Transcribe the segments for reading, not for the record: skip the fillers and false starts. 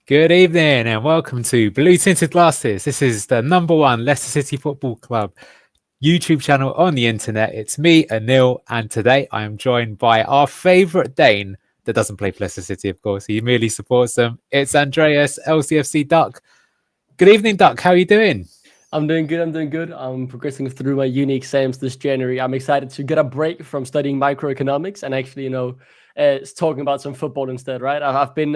Good evening and welcome to Blue Tinted Glasses. This is the number one Leicester City Football Club YouTube channel on the internet. It's me, Anil, and today I am joined by our favourite Dane that doesn't play for Leicester City, of course. He merely supports them. It's Andreas, LCFC Duck. Good evening, Duck. How are you doing? I'm doing good. I'm progressing through my uni exams this January. I'm excited to get a break from studying microeconomics and actually, talking about some football instead, right? I've been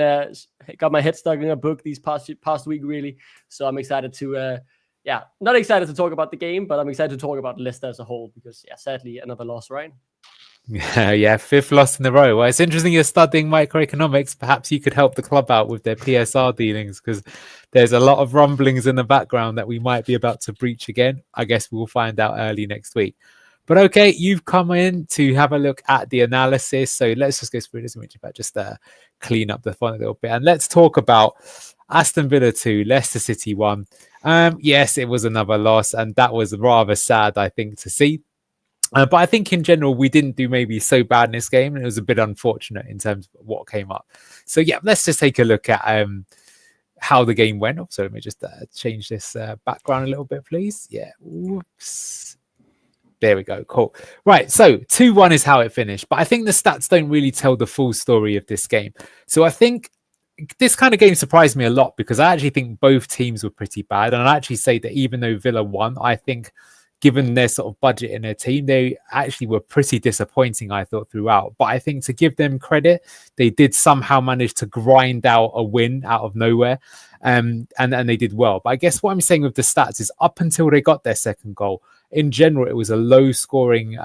got my head stuck in a book these past week, really. So I'm excited to, not excited to talk about the game, but I'm excited to talk about Leicester as a whole because, sadly, another loss, right? Yeah, fifth loss in a row. Well, it's interesting you're studying microeconomics. Perhaps you could help the club out with their PSR dealings because there's a lot of rumblings in the background that we might be about to breach again. I guess we'll find out early next week. But okay, you've come in to have a look at the analysis. So let's just go through this image about just clean up the fun a little bit. And let's talk about Aston Villa 2, Leicester City 1. Yes, it was another loss, and that was rather sad, I think, to see. But I think in general, we didn't do maybe so bad in this game. And it was a bit unfortunate in terms of what came up. So, yeah, let's just take a look at how the game went. So let me just change this background a little bit, please. Yeah. Whoops. There we go. Cool. Right. So 2-1 is how it finished. But I think the stats don't really tell the full story of this game. So I think this kind of game surprised me a lot because I actually think both teams were pretty bad. And I'd actually say that even though Villa won, I think given their sort of budget in their team, they actually were pretty disappointing, I thought, throughout. But I think to give them credit, they did somehow manage to grind out a win out of nowhere. And they did well. But I guess what I'm saying with the stats is up until they got their second goal, in general, it was a low-scoring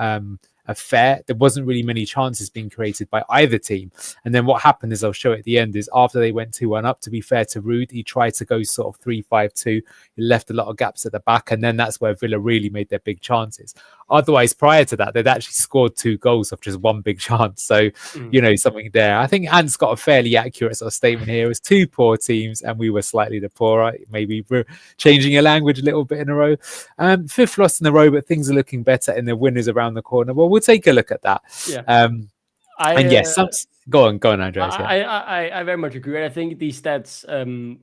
affair. There wasn't really many chances being created by either team. And then what happened is, I'll show at the end, is after they went 2-1 up, to be fair to Ruud, he tried to go sort of 3-5-2. He left a lot of gaps at the back. And then that's where Villa really made their big chances. Otherwise, prior to that, they'd actually scored 2 goals off just one big chance. So, something there. I think Ant's got a fairly accurate sort of statement here. It was 2 poor teams and we were slightly the poorer. Maybe we're changing your language a little bit in a row. 5th loss in a row, but things are looking better and the win is around the corner. Well, we'll take a look at that. Yeah. And yes, go on, Andreas. I very much agree. I think these stats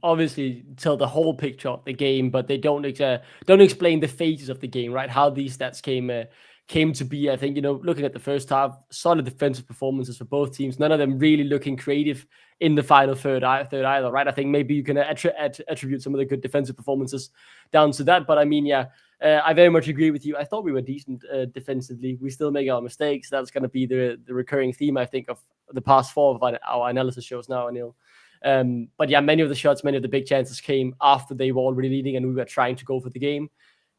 obviously tell the whole picture of the game, but they don't explain the phases of the game, right? How these stats came to be. I think, looking at the first half, solid defensive performances for both teams. None of them really looking creative in the final third either, right? I think maybe you can attribute some of the good defensive performances down to that. But I mean, I very much agree with you. I thought we were decent defensively. We still make our mistakes. That's going to be the recurring theme, I think, of the past 4 of our analysis shows now, Anil. But yeah, many of the shots, many of the big chances came after they were already leading and we were trying to go for the game.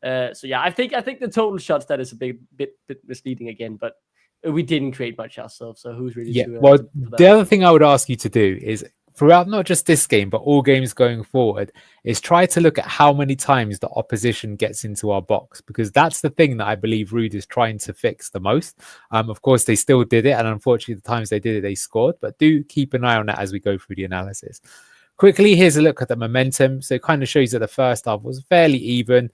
I think the total shot stat is a bit misleading again, but we didn't create much ourselves. So who's really the other thing I would ask you to do is, throughout not just this game, but all games going forward, is try to look at how many times the opposition gets into our box, because that's the thing that I believe Ruud is trying to fix the most. Of course, they still did it, and unfortunately, the times they did it, they scored. But do keep an eye on that as we go through the analysis. Quickly, here's a look at the momentum. So it kind of shows that the first half was fairly even.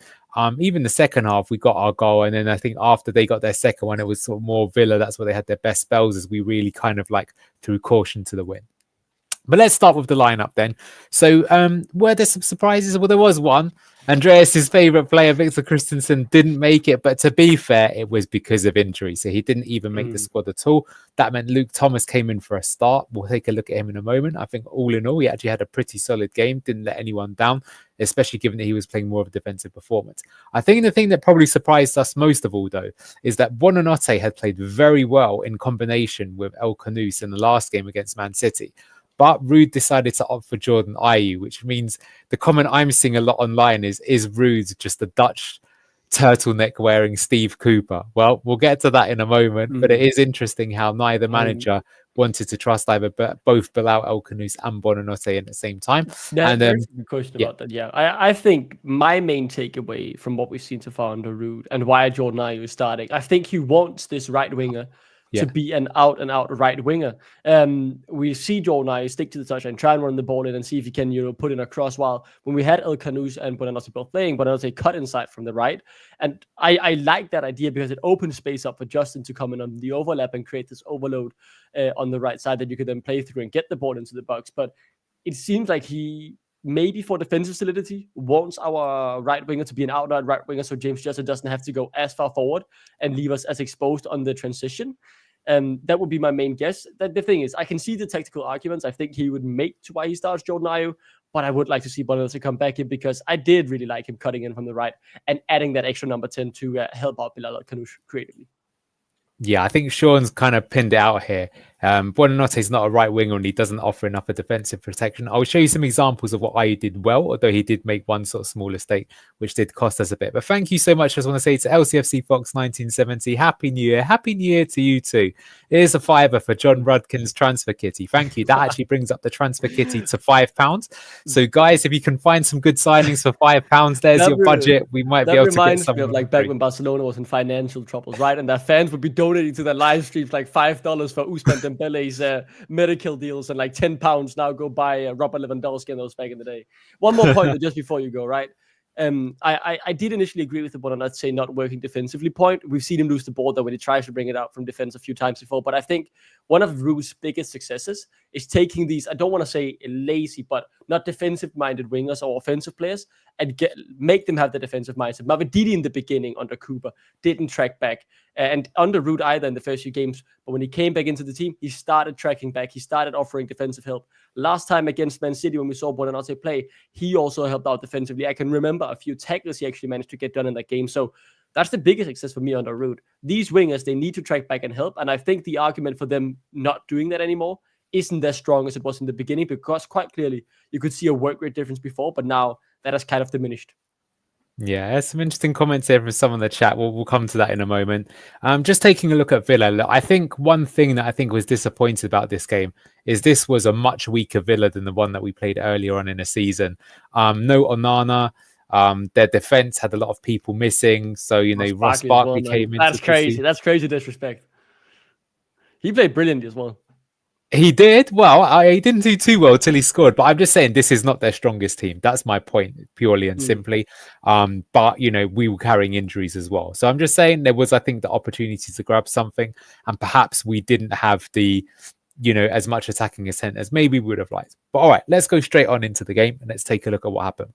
Even the second half, we got our goal. And then I think after they got their second one, it was sort of more Villa. That's where they had their best spells, as we really kind of threw caution to the wind. But let's start with the lineup then. So were there some surprises? Well, there was one. Andreas's favourite player, Victor Christensen, didn't make it. But to be fair, it was because of injury. So he didn't even make the squad at all. That meant Luke Thomas came in for a start. We'll take a look at him in a moment. I think all in all, he actually had a pretty solid game. Didn't let anyone down, especially given that he was playing more of a defensive performance. I think the thing that probably surprised us most of all, though, is that Buonanotte had played very well in combination with El Khanous in the last game against Man City. But Ruud decided to opt for Jordan Ayew, which means the comment I'm seeing a lot online is Ruud just a Dutch turtleneck wearing Steve Cooper? Well, we'll get to that in a moment, but it is interesting how neither manager wanted to trust both Bilal El Khanous and Buonanotte at the same time. There's a good question about that. Yeah, I think my main takeaway from what we've seen so far under Ruud and why Jordan Ayew is starting, I think he wants this right winger to be an out-and-out right winger. We see Jordan Ayew stick to the touch and try and run the ball in and see if he can, put in a cross. While when we had El Khanous and Buonanotte both playing, Buonanotte cut inside from the right. And I like that idea because it opens space up for Justin to come in on the overlap and create this overload on the right side that you could then play through and get the ball into the box. But it seems like he, maybe for defensive solidity, wants our right winger to be an outright right winger, so James Justin doesn't have to go as far forward and leave us as exposed on the transition. That would be my main guess. That the thing is, I can see the tactical arguments I think he would make to why he starts Jordan Ayew, but I would like to see Bonanote come back in because I did really like him cutting in from the right and adding that extra number 10 to help out Bilal Al-Kanoush creatively. Yeah, I think Sean's kind of pinned it out here. Buonanotte is not a right winger and he doesn't offer enough of defensive protection. I'll show you some examples of what Ayew did well, although he did make one sort of small mistake, which did cost us a bit. But thank you so much. I just want to say to LCFC Fox 1970, Happy New Year. Happy New Year to you too. Here's a fiver for John Rudkin's transfer kitty. Thank you. That actually brings up the transfer kitty to £5. So guys, if you can find some good signings for £5, there's your budget. We might be able to get some. That reminds me of like back when Barcelona was in financial troubles, right? And their fans would be donating to their live streams like $5 for Ousmane Dembele's medical deals and like £10 now go buy Robert Lewandowski and those back in the day. One more point just before you go, right? I did initially agree with the one on, let's say, not working defensively point. We've seen him lose the ball though when he tries to bring it out from defense a few times before. But I think one of Rue's biggest successes is taking these, I don't want to say lazy, but not defensive-minded wingers or offensive players and make them have the defensive mindset. Mavididi in the beginning under Cooper didn't track back. And under Ruud either in the first few games. But when he came back into the team, he started tracking back. He started offering defensive help. Last time against Man City, when we saw Buonanotte play, he also helped out defensively. I can remember a few tackles he actually managed to get done in that game. So that's the biggest success for me under Ruud. These wingers, they need to track back and help. And I think the argument for them not doing that anymore isn't as strong as it was in the beginning, because quite clearly you could see a work rate difference before, but now that has kind of diminished. Yeah, there's some interesting comments here from some in the chat. We'll come to that in a moment. Just taking a look at Villa, I think one thing that I think was disappointed about this game is this was a much weaker Villa than the one that we played earlier on in the season. No Onana. Their defense had a lot of people missing. So, you know, Ross Barkley came in. That's crazy. That's crazy disrespect. He played brilliantly as well. He did well. He didn't do too well till he scored, but I'm just saying this is not their strongest team. That's my point, purely and simply. But you know, we were carrying injuries as well, so I'm just saying there was, I think, the opportunity to grab something, and perhaps we didn't have the, you know, as much attacking intent as maybe we would have liked. But all right, let's go straight on into the game and let's take a look at what happened.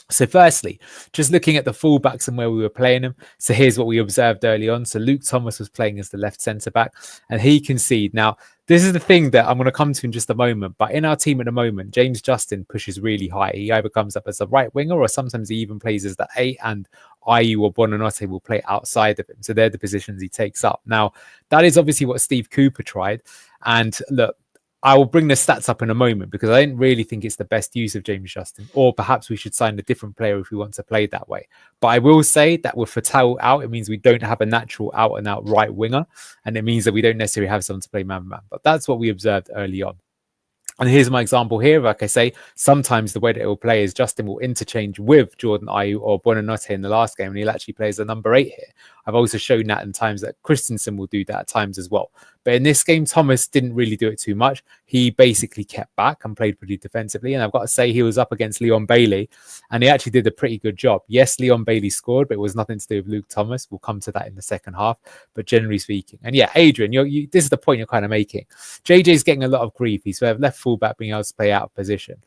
So firstly, just looking at the fullbacks and where we were playing them. So here's what we observed early on. So Luke Thomas was playing as the left centre back and he conceded. Now, this is the thing that I'm going to come to in just a moment. But in our team at the moment, James Justin pushes really high. He either comes up as a right winger or sometimes he even plays as the 8, and Ayew or Buonanotte will play outside of him. So they're the positions he takes up. Now, that is obviously what Steve Cooper tried. And look, I will bring the stats up in a moment because I don't really think it's the best use of James Justin, or perhaps we should sign a different player if we want to play that way. But I will say that with Fatal out, it means we don't have a natural out-and-out right winger, and it means that we don't necessarily have someone to play man-to-man. But that's what we observed early on. And here's my example here. Like I say, sometimes the way that it will play is Justin will interchange with Jordan Ayew or Buonanotte in the last game, and he'll actually play as a number 8 here. I've also shown that in times that Christensen will do that at times as well. But in this game, Thomas didn't really do it too much. He basically kept back and played pretty defensively. And I've got to say, he was up against Leon Bailey, and he actually did a pretty good job. Yes, Leon Bailey scored, but it was nothing to do with Luke Thomas. We'll come to that in the second half. But generally speaking, and yeah, Adrian, this is the point you're kind of making. JJ's getting a lot of grief. He's left fullback being able to play out of position.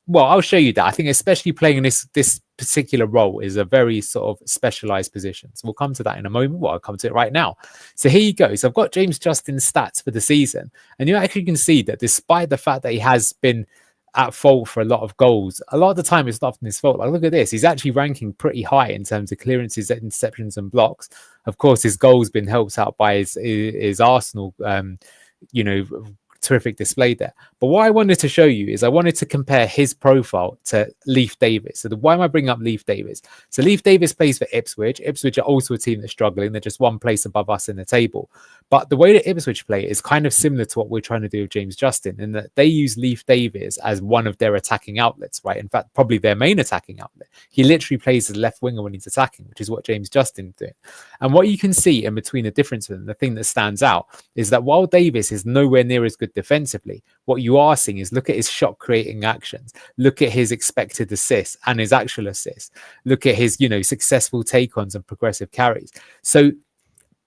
Well, I'll show you that. I think especially playing in this particular role is a very sort of specialized position. So we'll come to that in a moment. Well, I'll come to it right now. So here you go. So I've got James Justin's stats for the season. And you actually can see that despite the fact that he has been at fault for a lot of goals, a lot of the time it's not often his fault. Like, look at this. He's actually ranking pretty high in terms of clearances, interceptions and blocks. Of course, his goal's been helped out by his Arsenal, terrific display there. But what I wanted to show you is I wanted to compare his profile to Leif Davis. So why am I bringing up Leif Davis? So Leif Davis plays for Ipswich. Ipswich are also a team that's struggling. They're just one place above us in the table. But the way that Ipswich play is kind of similar to what we're trying to do with James Justin, in that they use Leif Davis as one of their attacking outlets, right? In fact, probably their main attacking outlet. He literally plays as a left winger when he's attacking, which is what James Justin's doing. And what you can see in between the difference with them, the thing that stands out is that while Davis is nowhere near as good defensively, what you are seeing is look at his shot creating actions, look at his expected assists and his actual assists, look at his successful take-ons and progressive carries. So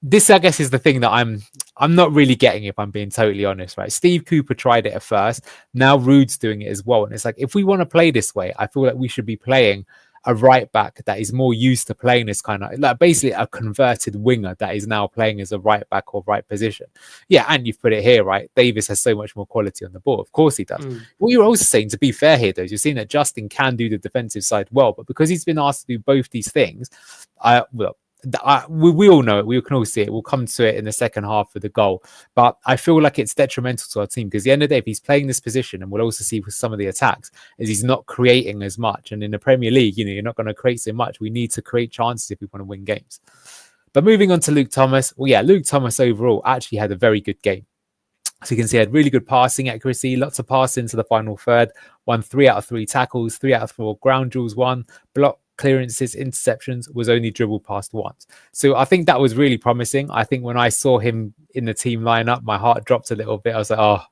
this, I guess, is the thing that I'm I'm not really getting it, if I'm being totally honest, right? Steve Cooper tried it at first. Now Rude's doing it as well. And it's like, if we want to play this way, I feel like we should be playing a right back that is more used to playing this kind of, like, basically a converted winger that is now playing as a right back or right position. Yeah, and you've put it here, right? Davis has so much more quality on the ball. Of course he does. What you're also saying, to be fair here, though, is you're seeing that Justin can do the defensive side well, but because he's been asked to do both these things, we all know it. We can all see it. We'll come to it in the second half of the goal. But I feel like it's detrimental to our team, because at the end of the day, if he's playing this position, and we'll also see with some of the attacks, is he's not creating as much. And in the Premier League, you're not going to create so much. We need to create chances if we want to win games. But moving on to Luke Thomas. Well, yeah, Luke Thomas overall actually had a very good game. So you can see he had really good passing accuracy, lots of passing into the final third, won 3 out of 3 tackles, 3 out of 4 ground duels won, block clearances, interceptions, was only dribbled past once. So I think that was really promising. I think when I saw him in the team lineup, my heart dropped a little bit. I was like, oh,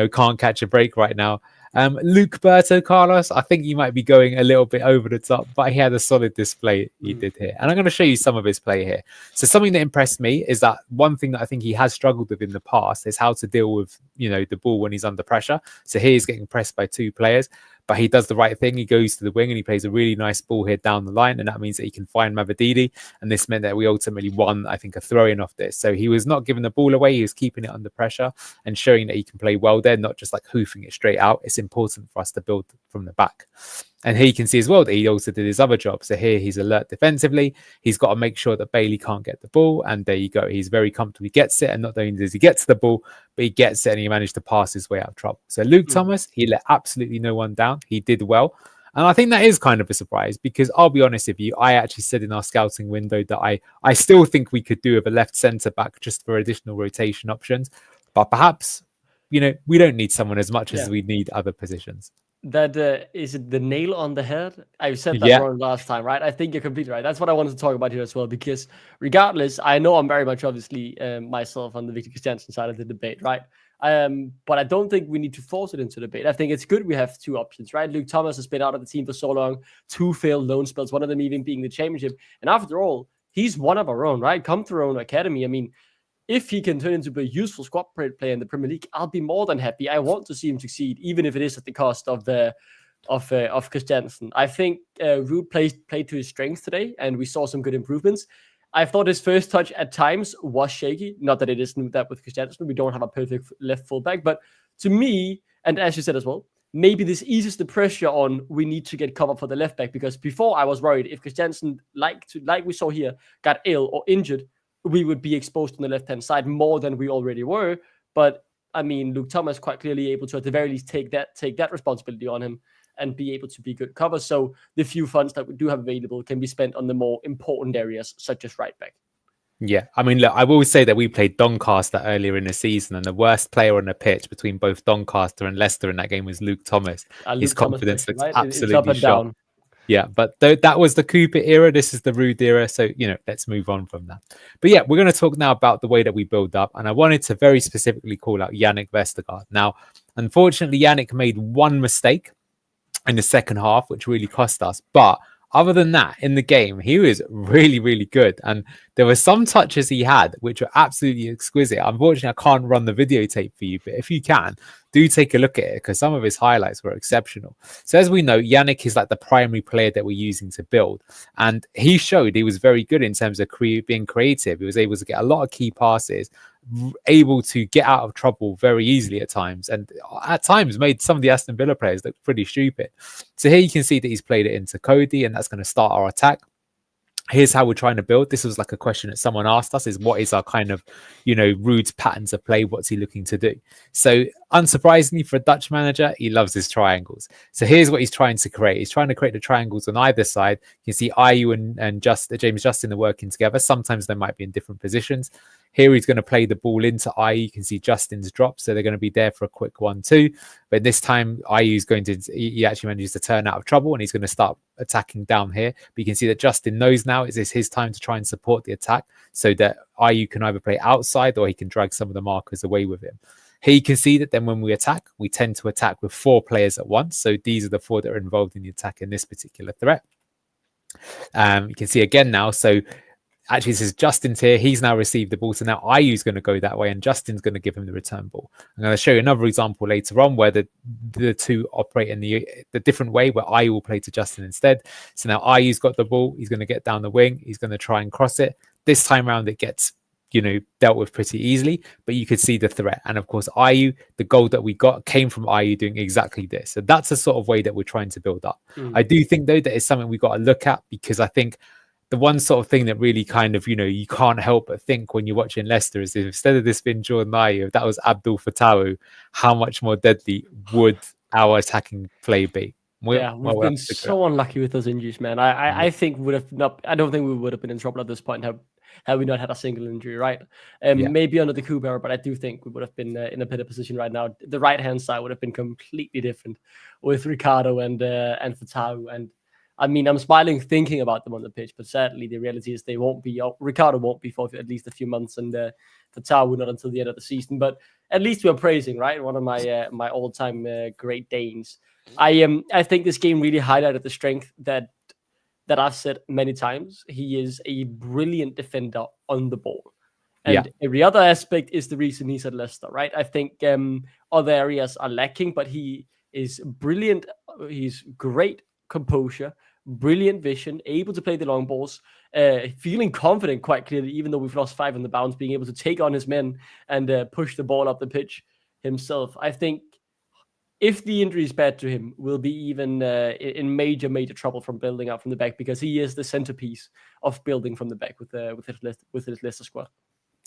can't catch a break right now. Luke Berto, Carlos, I think you might be going a little bit over the top, but he had a solid display he did here. And I'm going to show you some of his play here. So something that impressed me is that one thing that I think he has struggled with in the past is how to deal with, the ball when he's under pressure. So here he's getting pressed by 2 players, but he does the right thing. He goes to the wing and he plays a really nice ball here down the line. And that means that he can find Mavadidi. And this meant that we ultimately won, I think, a throw-in off this. So he was not giving the ball away. He was keeping it under pressure and showing that he can play well there, not just like hoofing it straight out. It's important for us to build from the back. And here you can see as well that he also did his other job. So here he's alert defensively. He's got to make sure that Bailey can't get the ball. And there you go. He's very comfortable. He gets it. And not only does he get to the ball, but he gets it and he managed to pass his way out of trouble. So Luke Thomas, he let absolutely no one down. He did well. And I think that is kind of a surprise, because I'll be honest with you, I actually said in our scouting window that I still think we could do with a left centre back just for additional rotation options. But perhaps, we don't need someone as much as we need other positions. That is it the nail on the head? I said that wrong last time, right? I think you're completely right. That's what I wanted to talk about here as well, because regardless, I know I'm very much obviously myself on the Victor Christiansen side of the debate, right? But I don't think we need to force it into debate. I think it's good we have 2 options, right? Luke Thomas has been out of the team for so long, 2 failed loan spells, one of them even being the championship. And after all, he's one of our own, right? Come through our own academy. I mean, if he can turn into a useful squad player in the Premier League, I'll be more than happy. I want to see him succeed, even if it is at the cost of Christiansen. I think Ruud played to his strengths today, and we saw some good improvements. I thought his first touch at times was shaky. Not that it isn't that with Christiansen. We don't have a perfect left fullback, but to me, and as you said as well, maybe this eases the pressure on we need to get cover for the left back, because before I was worried if Christiansen, like we saw here, got ill or injured, we would be exposed on the left-hand side more than we already were. But I mean, Luke Thomas quite clearly able to, at the very least, take that responsibility on him and be able to be good cover. So the few funds that we do have available can be spent on the more important areas, such as right back. Yeah, I mean, look, I will say that we played Doncaster earlier in the season, and the worst player on the pitch between both Doncaster and Leicester in that game was Luke Thomas. His confidence looks absolutely shot. Yeah, but that was the Cooper era. This is the Rude era. So, let's move on from that. But yeah, we're going to talk now about the way that we build up. And I wanted to very specifically call out Yannick Vestergaard. Now, unfortunately, Yannick made one mistake in the second half, which really cost us. But other than that, in the game, he was really, really good. And there were some touches he had, which were absolutely exquisite. Unfortunately, I can't run the videotape for you, but if you can, do take a look at it, because some of his highlights were exceptional. So as we know, Yannick is like the primary player that we're using to build. And he showed he was very good in terms of being creative. He was able to get a lot of key passes, able to get out of trouble very easily at times, and at times made some of the Aston Villa players look pretty stupid. So here you can see that he's played it into Cody, and that's going to start our attack. Here's how we're trying to build. This was like a question that someone asked us, is what is our kind of, Ruud's patterns of play? What's he looking to do? So unsurprisingly for a Dutch manager, he loves his triangles. So here's what he's trying to create. He's trying to create the triangles on either side. You can see Ayew and James Justin are working together. Sometimes they might be in different positions. Here he's going to play the ball into Ayew. You can see Justin's drop, so they're going to be there for a quick 1-2. But this time Ayew's he actually manages to turn out of trouble, and he's going to start attacking down here. But you can see that Justin knows now is this his time to try and support the attack, so that Ayew can either play outside or he can drag some of the markers away with him. Here you can see that then when we attack, we tend to attack with 4 players at once. So these are the 4 that are involved in the attack in this particular threat. You can see again now, so actually says Justin's here. He's now received the ball. So now Ayu's going to go that way and Justin's going to give him the return ball. I'm going to show you another example later on where the two operate in the different way, where Ayu will play to Justin instead. So now Ayu's got the ball. He's going to get down the wing. He's going to try and cross it. This time around, it gets dealt with pretty easily, but you could see the threat. And of course, Ayu, the goal that we got came from Ayu doing exactly this. So that's the sort of way that we're trying to build up. I do think, though, that is something we've got to look at, because I think the one sort of thing that really kind of, you can't help but think when you're watching Leicester is, if instead of this being Jordan Ayew, if that was Abdul Fatawu, how much more deadly would our attacking play be? We've been so unlucky with those injuries, man. I think would have not. I don't think we would have been in trouble at this point had we not had a single injury, right? Maybe under the Cooper, but I do think we would have been in a better position right now. The right hand side would have been completely different with Ricardo and Fatawu. And I mean, I'm smiling thinking about them on the pitch, but sadly, the reality is they won't be. Ricardo won't be for at least a few months, and Fatawu not until the end of the season. But at least we're praising, right? One of my all-time Great Danes. I think this game really highlighted the strength that I've said many times. He is a brilliant defender on the ball. And every other aspect is the reason he's at Leicester, right? I think other areas are lacking, but he is brilliant. He's great composure, brilliant vision, able to play the long balls, feeling confident quite clearly, even though we've lost 5 on the bounce, being able to take on his men and push the ball up the pitch himself. I think if the injury is bad to him, we'll be even in major trouble from building up from the back, because he is the centerpiece of building from the back with his Leicester squad.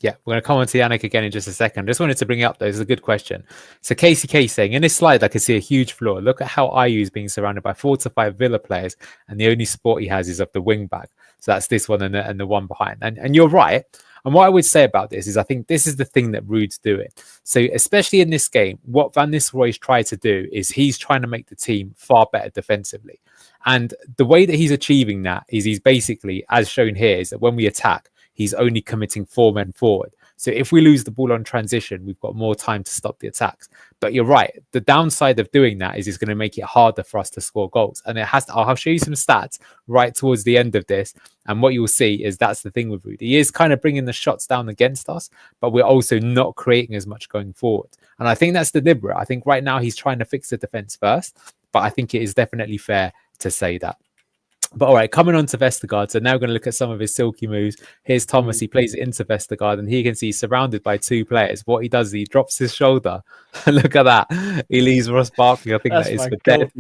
Yeah, we're going to come on to Yannick again in just a second. Just wanted to bring it up, though. It's a good question. So KCK saying, in this slide, I can see a huge flaw. Look at how Ayew is being surrounded by 4 to 5 Villa players, and the only support he has is of the wing back. So that's this one and the one behind. And you're right. And what I would say about this is, I think this is the thing that Ruud's doing. So especially in this game, what Van Nistelrooy's tried to do is he's trying to make the team far better defensively. And the way that he's achieving that is he's basically, as shown here, is that when we attack, he's only committing 4 men forward. So if we lose the ball on transition, we've got more time to stop the attacks. But you're right. The downside of doing that is it's going to make it harder for us to score goals. And it has to, I'll show you some stats right towards the end of this. And what you'll see is that's the thing with Ruud. He is kind of bringing the shots down against us, but we're also not creating as much going forward. And I think that's deliberate. I think right now he's trying to fix the defense first, but I think it is definitely fair to say that. But all right, coming on to Vestergaard. So now we're going to look at some of his silky moves. Here's Thomas. He plays it into Vestergaard, and he can see he's surrounded by 2 players. What he does is he drops his shoulder. Look at that. He leaves Ross Barkley, I think that is for dead,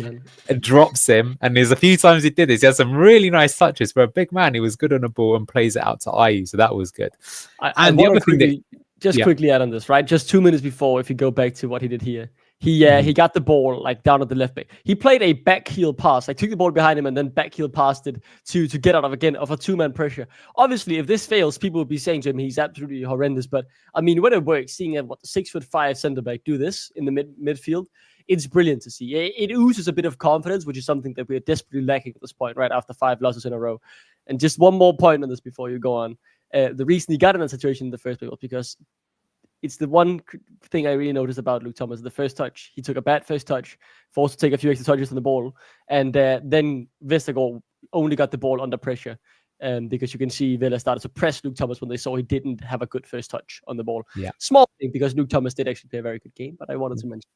and drops him. And there's a few times he did this. He has some really nice touches. For a big man, he was good on the ball and plays it out to Ayew. So that was good. And the other thing quickly add on this, right? Just 2 minutes before, if you go back to what he did here, he got the ball like down at the left back. He played a back heel pass, like took the ball behind him and then back heel passed it to get out of a 2-man pressure. Obviously, if this fails, people will be saying to him he's absolutely horrendous. But I mean, when it works, seeing a 6'5" centre back do this in the midfield, it's brilliant to see. It oozes a bit of confidence, which is something that we are desperately lacking at this point, right after 5 losses in a row. And just one more point on this before you go on. The reason he got in that situation in the first place was because it's the one thing I really noticed about Luke Thomas. The first touch, he took a bad first touch, forced to take a few extra touches on the ball, and then Vestergaard only got the ball under pressure, because you can see Villa started to press Luke Thomas when they saw he didn't have a good first touch on the ball. Yeah, small thing, because Luke Thomas did actually play a very good game, but I wanted to mention.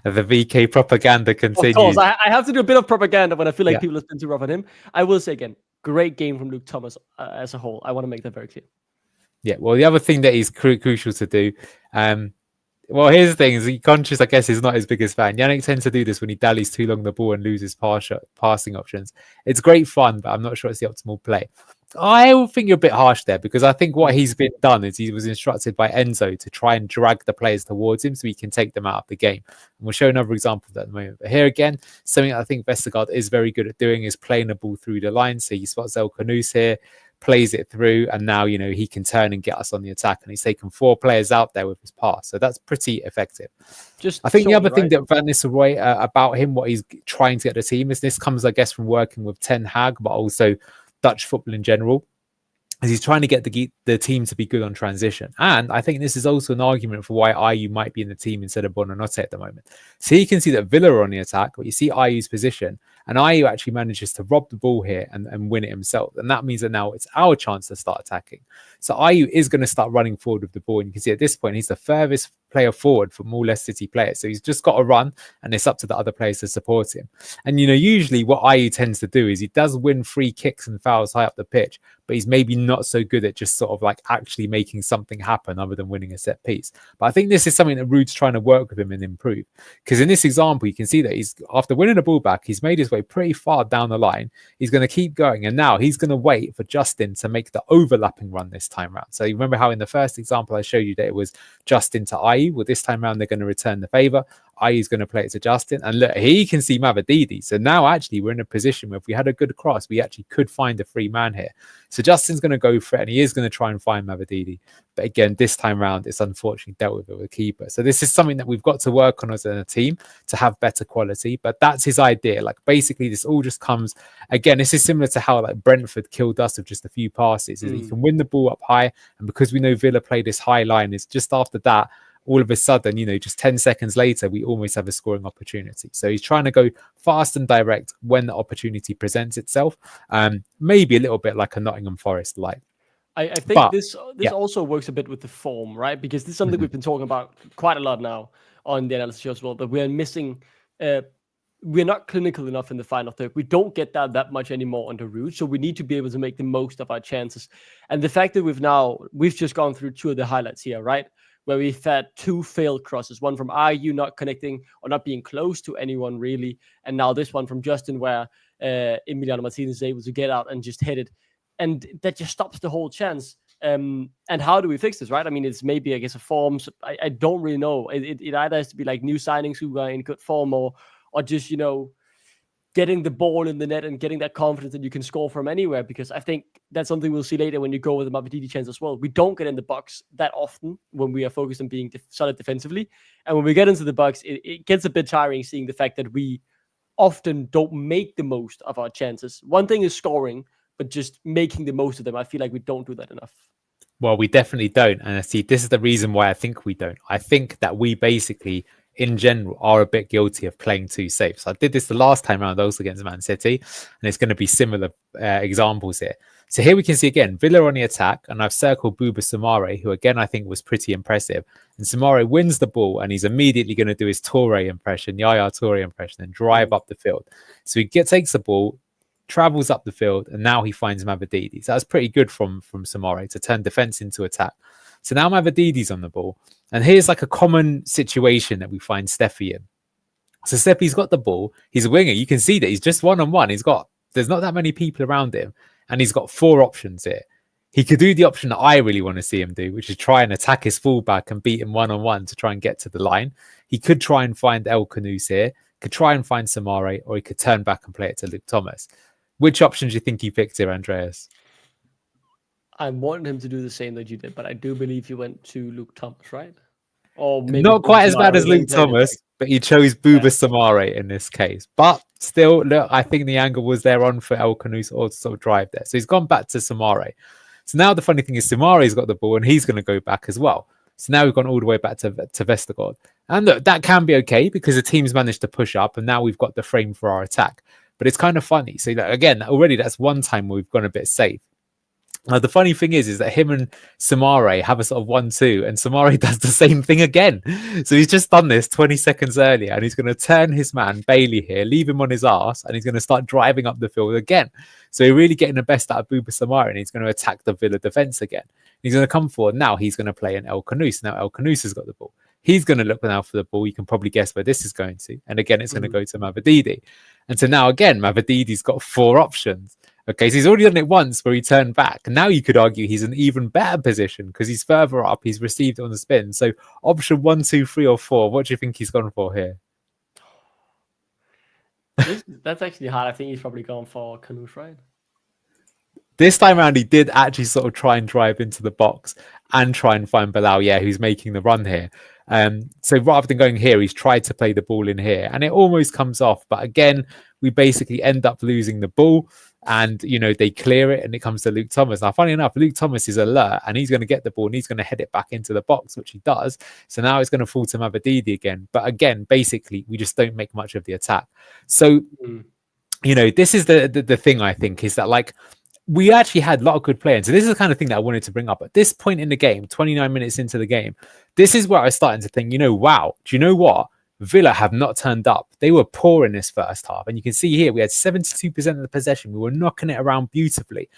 The VK propaganda continues. Of course, I have to do a bit of propaganda when I feel like people have been too rough on him. I will say again, great game from Luke Thomas as a whole. I want to make that very clear. Yeah, well, the other thing that is crucial to do, well, here's the thing, is he conscious, I guess, he's not his biggest fan. Yannick tends to do this when he dallies too long the ball and loses passing options. It's great fun, but I'm not sure it's the optimal play. I think you're a bit harsh there, because I think what he's been done is he was instructed by Enzo to try and drag the players towards him so he can take them out of the game. And we'll show another example of that at the moment. But here again, something I think Vestergaard is very good at doing is playing the ball through the line. So he spots El Khanous here, plays it through, and now he can turn and get us on the attack, and he's taken 4 players out there with his pass, so that's pretty effective. I think the other thing that Van Nistelrooy about him, what he's trying to get the team, is this comes, I guess, from working with Ten Hag, but also Dutch football in general, is he's trying to get the team to be good on transition. And I think this is also an argument for why Ayew might be in the team instead of Buonanotte at the moment. So you can see that Villa are on the attack, but you see Ayew's position, and Ayew actually manages to rob the ball here and win it himself. And that means that now it's our chance to start attacking. So Ayew is going to start running forward with the ball. And you can see at this point, he's the furthest player forward from all Leicester City players. So he's just got to run, and it's up to the other players to support him. And, usually what Ayew tends to do is he does win free kicks and fouls high up the pitch, but he's maybe not so good at just sort of like actually making something happen other than winning a set piece. But I think this is something that Ruud's trying to work with him and improve. Because in this example, you can see that he's, after winning the ball back, he's made his way pretty far down the line. He's going to keep going. And now he's going to wait for Justin to make the overlapping run this time round. So you remember how in the first example I showed you that it was Justin to Ayew? Well, this time round, they're going to return the favour. Ayew's going to play it to Justin. And look, he can see Mavididi. So now actually we're in a position where if we had a good cross, we actually could find a free man here. So Justin's going to go for it, and he is going to try and find Mavididi. But again, this time round, it's unfortunately dealt with it with a keeper. So this is something that we've got to work on as a team to have better quality. But that's his idea. Like basically, this all just comes, again, this is similar to how like Brentford killed us with just a few passes. Is you can win the ball up high. And because we know Villa play this high line, it's just after that, all of a sudden, just 10 seconds later, we almost have a scoring opportunity. So he's trying to go fast and direct when the opportunity presents itself. Maybe a little bit like a Nottingham Forest like. I think this also works a bit with the form, right? Because this is something we've been talking about quite a lot now on the analysis show as well, that we're missing, we're not clinical enough in the final third. We don't get that much anymore on the route. So we need to be able to make the most of our chances. And the fact that we've just gone through two of the highlights here, right? Where we've had two failed crosses, one from Ayew not connecting or not being close to anyone really, and now this one from Justin where Emiliano Martinez is able to get out and just hit it, and that just stops the whole chance. And how do we fix this, right? I mean, it's maybe, I guess, a form. I don't really know. It either has to be like new signings who are in good form or just, getting the ball in the net and getting that confidence that you can score from anywhere, because I think that's something we'll see later when you go with the Mavididi chance as well. We don't get in the box that often when we are focused on being solid defensively. And when we get into the box, it gets a bit tiring seeing the fact that we often don't make the most of our chances. One thing is scoring, but just making the most of them, I feel like we don't do that enough. Well, we definitely don't. And I see this is the reason why I think we don't. I think that we basically, in general, are a bit guilty of playing too safe. So I did this the last time around also against Man City, and it's going to be similar examples here. So here we can see again, Villa on the attack, and I've circled Buba Samare, who again I think was pretty impressive. And Samare wins the ball, and he's immediately going to do his Toure impression, Yaya Toure impression, and drive up the field. So he takes the ball, travels up the field, and now he finds Mavididi. So that's pretty good from Samare to turn defense into attack. So now Mavididi's on the ball. And here's like a common situation that we find Steffi in. So Steffi's got the ball. He's a winger. You can see that he's just one-on-one. There's not that many people around him. And he's got four options here. He could do the option that I really want to see him do, which is try and attack his fullback and beat him one-on-one to try and get to the line. He could try and find El Khanous here, could try and find Samare, or he could turn back and play it to Luke Thomas. Which option do you think he picked here, Andreas? I wanted him to do the same that you did, but I do believe he went to Luke Thomas, right? Or maybe not quite as bad as Luke Thomas, but he chose Buba Samare in this case. But still, look, I think the angle was there on for El Khanous or to sort of drive there. So he's gone back to Samare. So now the funny thing is Samare's got the ball and he's going to go back as well. So now we've gone all the way back to Vestergaard. And look, that can be okay because the team's managed to push up and now we've got the frame for our attack. But it's kind of funny. So again, already that's one time where we've gone a bit safe. Now, the funny thing is that him and Samare have a sort of 1-2 and Samare does the same thing again. So he's just done this 20 seconds earlier and he's going to turn his man, Bailey here, leave him on his arse and he's going to start driving up the field again. So he's really getting the best out of Buba Samare and he's going to attack the Villa defence again. He's going to come forward. Now he's going to play in El Khanous. Now El Khanous has got the ball. He's going to look now for the ball. You can probably guess where this is going to. And again, it's going to go to Mavididi. And so now again, Mavididi's got four options. Okay, so he's already done it once where he turned back. Now you could argue he's in an even better position because he's further up. He's received it on the spin. So option 1, 2, 3, or 4. What do you think he's gone for here? That's actually hard. I think he's probably gone for Khanous, right? This time around, he did actually sort of try and drive into the box and try and find Bilal, who's making the run here. So rather than going here, he's tried to play the ball in here and it almost comes off. But again, we basically end up losing the ball. and they clear it and it comes to Luke Thomas. Now, funny enough, Luke Thomas is alert and he's going to get the ball and he's going to head it back into the box, which he does. So now it's going to fall to Mavadidi again. But again, basically, we just don't make much of the attack. So, this is the thing, I think, is that like we actually had a lot of good players. So this is the kind of thing that I wanted to bring up. At this point in the game, 29 minutes into the game, this is where I was starting to think, wow, do you know what? Villa have not turned up. They were poor in this first half. And you can see here, we had 72% of the possession. We were knocking it around beautifully.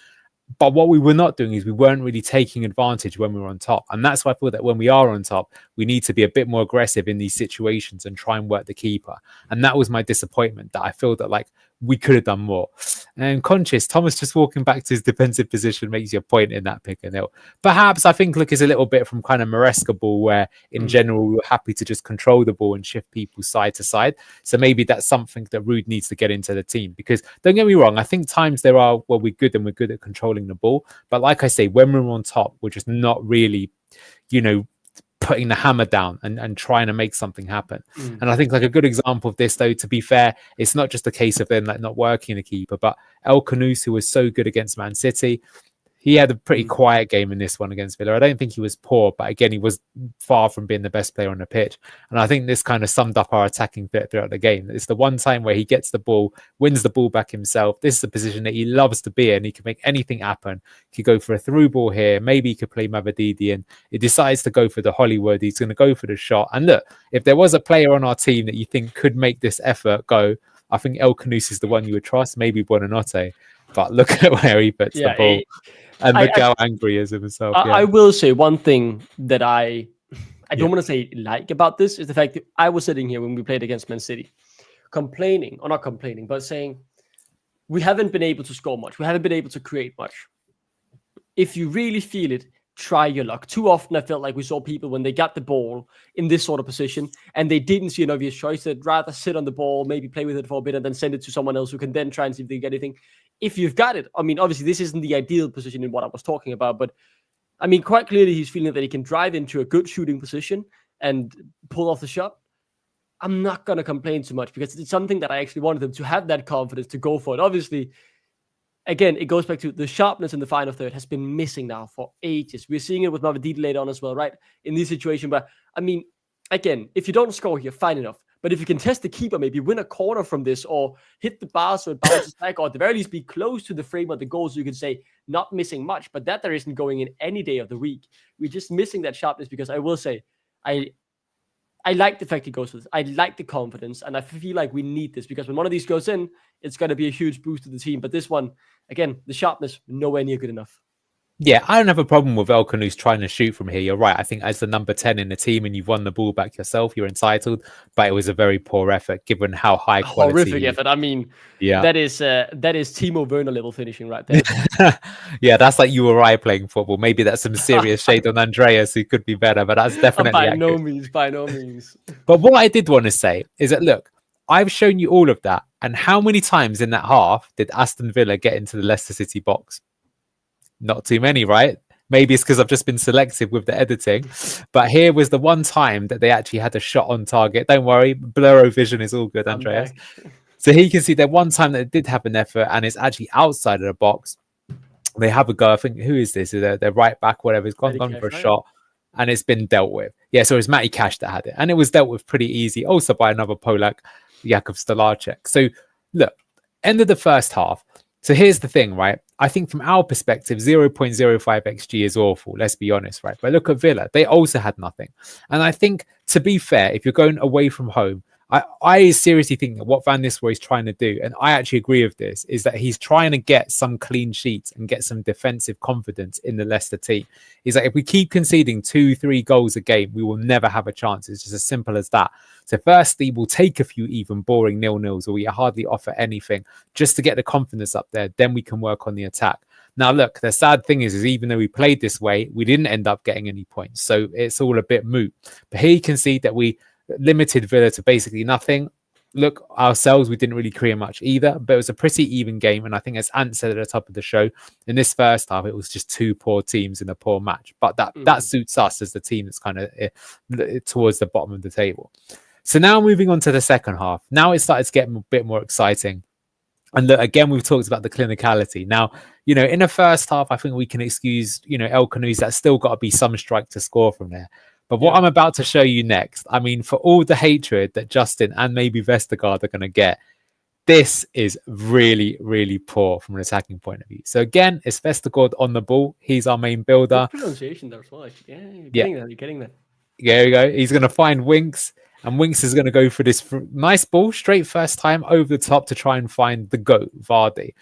But what we were not doing is we weren't really taking advantage when we were on top. And that's why I feel that when we are on top, we need to be a bit more aggressive in these situations and try and work the keeper. And that was my disappointment, that I feel that like we could have done more. And conscious, Thomas just walking back to his defensive position makes your point in that pick and nil. Perhaps I think, look, it's a little bit from kind of Maresca ball where in general we were happy to just control the ball and shift people side to side. So maybe that's something that Ruud needs to get into the team, because don't get me wrong, I think times there are where we're good and we're good at controlling the ball. But like I say, when we're on top, we're just not really, putting the hammer down and trying to make something happen. And I think like a good example of this, though, to be fair, it's not just a case of them like not working the keeper, but El Khanous, who was so good against Man City, he had a pretty quiet game in this one against Villa. I don't think he was poor, but again, he was far from being the best player on the pitch. And I think this kind of summed up our attacking bit throughout the game. It's the one time where he gets the ball, wins the ball back himself. This is the position that he loves to be in. He can make anything happen. He could go for a through ball here. Maybe he could play Mavadidi, and he decides to go for the Hollywood. He's going to go for the shot. And look, if there was a player on our team that you think could make this effort go, I think El Khanous is the one you would trust, maybe Buonanotte. But look at where he puts the ball. And look how angry he is himself. I will say one thing that I don't want to say like about this is the fact that I was sitting here when we played against Man City, complaining, or not complaining, but saying we haven't been able to score much. We haven't been able to create much. If you really feel it, try your luck. Too often I felt like we saw people when they got the ball in this sort of position and they didn't see an obvious choice. They'd rather sit on the ball, maybe play with it for a bit and then send it to someone else who can then try and see if they get anything. If you've got it, I mean, obviously this isn't the ideal position in what I was talking about, but I mean, quite clearly he's feeling that he can drive into a good shooting position and pull off the shot. I'm not going to complain too much because it's something that I actually wanted him to have that confidence to go for it. Obviously, again, it goes back to the sharpness in the final third has been missing now for ages. We're seeing it with Mavadidi later on as well, right? In this situation, but I mean, again, if you don't score here, fine enough. But if you can test the keeper, maybe win a corner from this or hit the bar so it bounces back, or at the very least be close to the frame of the goal so you can say not missing much, but that there isn't going in any day of the week. We're just missing that sharpness because I will say, I like the fact he goes for this. I like the confidence, and I feel like we need this because when one of these goes in, it's going to be a huge boost to the team. But this one, again, the sharpness, nowhere near good enough. Yeah, I don't have a problem with El Khanous trying to shoot from here. You're right. I think as the number 10 in the team and you've won the ball back yourself, you're entitled. But it was a very poor effort given how high quality. Horrific effort. I mean, yeah, that is Timo Werner level finishing right there. Yeah, that's like you or I playing football. Maybe that's some serious shade on Andreas, who could be better, but that's definitely by no means. But what I did want to say is that, look, I've shown you all of that. And how many times in that half did Aston Villa get into the Leicester City box? Not too many, right? Maybe it's because I've just been selective with the editing. But here was the one time that they actually had a shot on target. Don't worry, blurro vision is all good, Andreas. So here you can see that one time that it did have an effort and it's actually outside of the box. They have a go. I think, who is this? They're right back, whatever. It's gone for a shot and it's been dealt with. Yeah, so it was Matty Cash that had it. And it was dealt with pretty easy. Also by another Polak, Jakub Stolarczyk. So look, end of the first half. So here's the thing, right? I think from our perspective, 0.05 XG is awful. Let's be honest, right? But look at Villa. They also had nothing. And I think, to be fair, if you're going away from home, I seriously think that what Van Nistelrooy is trying to do, and I actually agree with this, is that he's trying to get some clean sheets and get some defensive confidence in the Leicester team. He's like, if we keep conceding 2-3 goals a game, we will never have a chance. It's just as simple as that. So firstly, we'll take a few even boring 0-0s or we hardly offer anything just to get the confidence up there. Then we can work on the attack. Now, look, the sad thing is even though we played this way, we didn't end up getting any points. So it's all a bit moot. But here you can see that we limited Villa to basically nothing. Look, ourselves, we didn't really create much either, but it was a pretty even game. And I think, as Ant said at the top of the show, in this first half, it was just two poor teams in a poor match. But that suits us as the team that's kind of towards the bottom of the table. So now moving on to the second half. Now it started to get a bit more exciting. And look, again, we've talked about the clinicality. Now, in the first half, I think we can excuse, El Canoes. That's still got to be some strike to score from there. But what I'm about to show you next, I mean, for all the hatred that Justin and maybe Vestergaard are going to get, this is really, really poor from an attacking point of view. So again, it's Vestergaard on the ball. He's our main builder. Good pronunciation there as well. Yeah, you're getting that. There we go. He's going to find Winks. And Winks is going to go for this nice ball, straight first time over the top to try and find the GOAT, Vardy.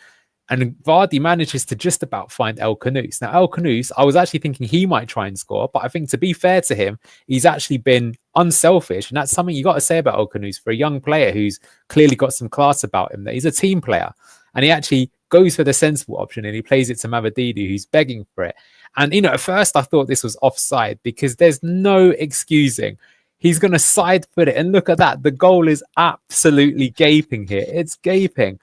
And Vardy manages to just about find El Canoes. Now, El Canoes, I was actually thinking he might try and score, but I think to be fair to him, he's actually been unselfish. And that's something you got to say about El Canoes for a young player who's clearly got some class about him, that he's a team player. And he actually goes for the sensible option and he plays it to Mavididi, who's begging for it. And, at first I thought this was offside because there's no excusing. He's going to side foot it. And look at that. The goal is absolutely gaping here. It's gaping.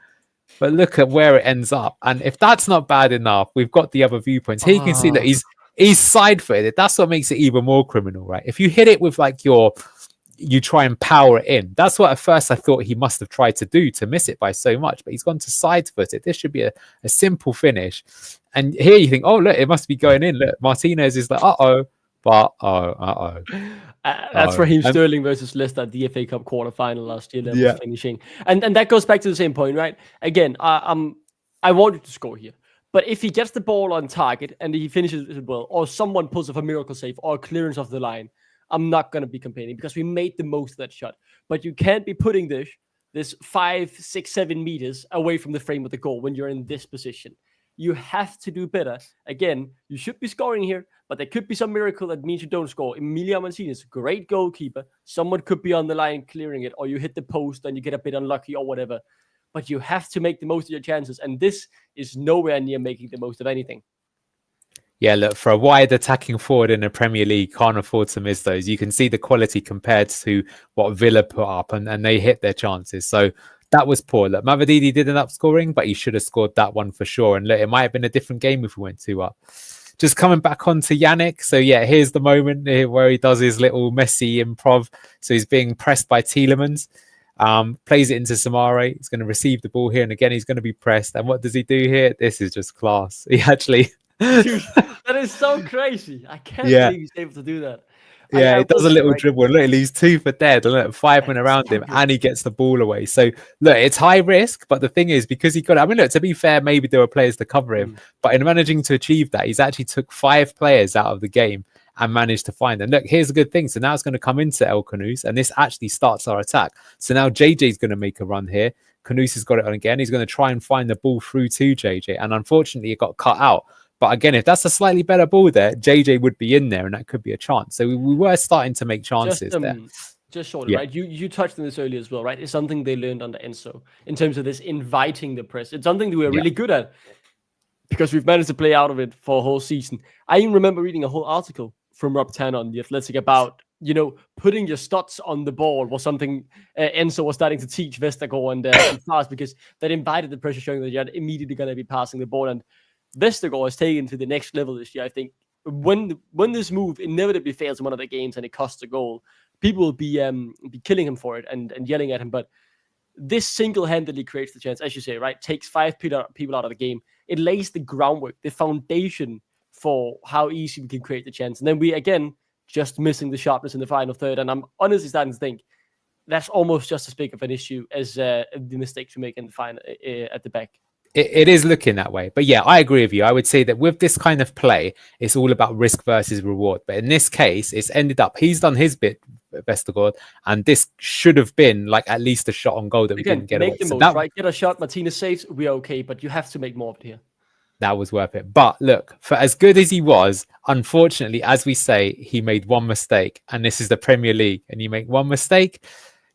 But look at where it ends up. And if that's not bad enough, we've got the other viewpoints. Here you can see that he's side footed. That's what makes it even more criminal, right? If you hit it with you try and power it in. That's what at first I thought he must have tried to do to miss it by so much. But he's gone to side foot it. This should be a simple finish. And here you think, oh, look, it must be going in. Look, Martinez is like, but that's Raheem Sterling versus Leicester at the FA Cup quarterfinal last year. That was finishing, and that goes back to the same point, right? Again, I wanted to score here, but if he gets the ball on target and he finishes it well, or someone pulls off a miracle save or a clearance off the line, I'm not going to be complaining because we made the most of that shot. But you can't be putting this 5, 6, 7 meters away from the frame of the goal when you're in this position. You have to do better. Again, you should be scoring here, but there could be some miracle that means you don't score. Emilio Martinez, great goalkeeper. Someone could be on the line clearing it, or you hit the post and you get a bit unlucky or whatever. But you have to make the most of your chances, and this is nowhere near making the most of anything. Yeah, look, for a wide attacking forward in the Premier League, can't afford to miss those. You can see the quality compared to what Villa put up, and they hit their chances. So that was poor. Look, Mavididi did end up scoring, but he should have scored that one for sure. And look, it might have been a different game if we went 2-up. Just coming back on to Yannick. So yeah, here's the moment where he does his little Messi improv. So he's being pressed by Tielemans. Plays it into Samare. He's going to receive the ball here. And again, he's going to be pressed. And what does he do here? This is just class. He actually... Dude, that is so crazy. I can't believe he's able to do that. Yeah, he does a little dribble. Look, he leaves 2 for dead. Look, 5 men around him, and he gets the ball away. So, look, it's high risk, but the thing is, because he got it, I mean, look, to be fair, maybe there were players to cover him, but in managing to achieve that, he's actually took 5 players out of the game and managed to find them. Look, here's a good thing. So now it's going to come into El Canoes, and this actually starts our attack. So now JJ's going to make a run here. Canoes has got it on again. He's going to try and find the ball through to JJ, and unfortunately, it got cut out. But again, if that's a slightly better ball there, JJ would be in there and that could be a chance. So we were starting to make chances there. Just shortly, right? You touched on this earlier as well, right? It's something they learned under Enzo in terms of this inviting the press. It's something that we're really good at because we've managed to play out of it for a whole season. I even remember reading a whole article from Rob Tan on The Athletic about, putting your studs on the ball was something Enzo was starting to teach Vestergaard and Fast because that invited the pressure, showing that you're immediately going to be passing the ball. And Vestergaard is taken to the next level this year. I think when this move inevitably fails in one of the games and it costs a goal, people will be killing him for it and yelling at him. But this single-handedly creates the chance, as you say, right? Takes 5 people out of the game. It lays the groundwork, the foundation for how easy we can create the chance. And then we, again, just missing the sharpness in the final third. And I'm honestly starting to think that's almost just as big of an issue as the mistakes we make in the final at the back. It is looking that way. But yeah, I agree with you. I would say that with this kind of play, it's all about risk versus reward. But in this case, it's ended up, he's done his bit, Vestergaard, and this should have been like at least a shot on goal that we didn't get away. Make the most, right? Get a shot, Martinez saves, we're okay, but you have to make more of it here. That was worth it. But look, for as good as he was, unfortunately, as we say, he made one mistake. And this is the Premier League. And you make one mistake.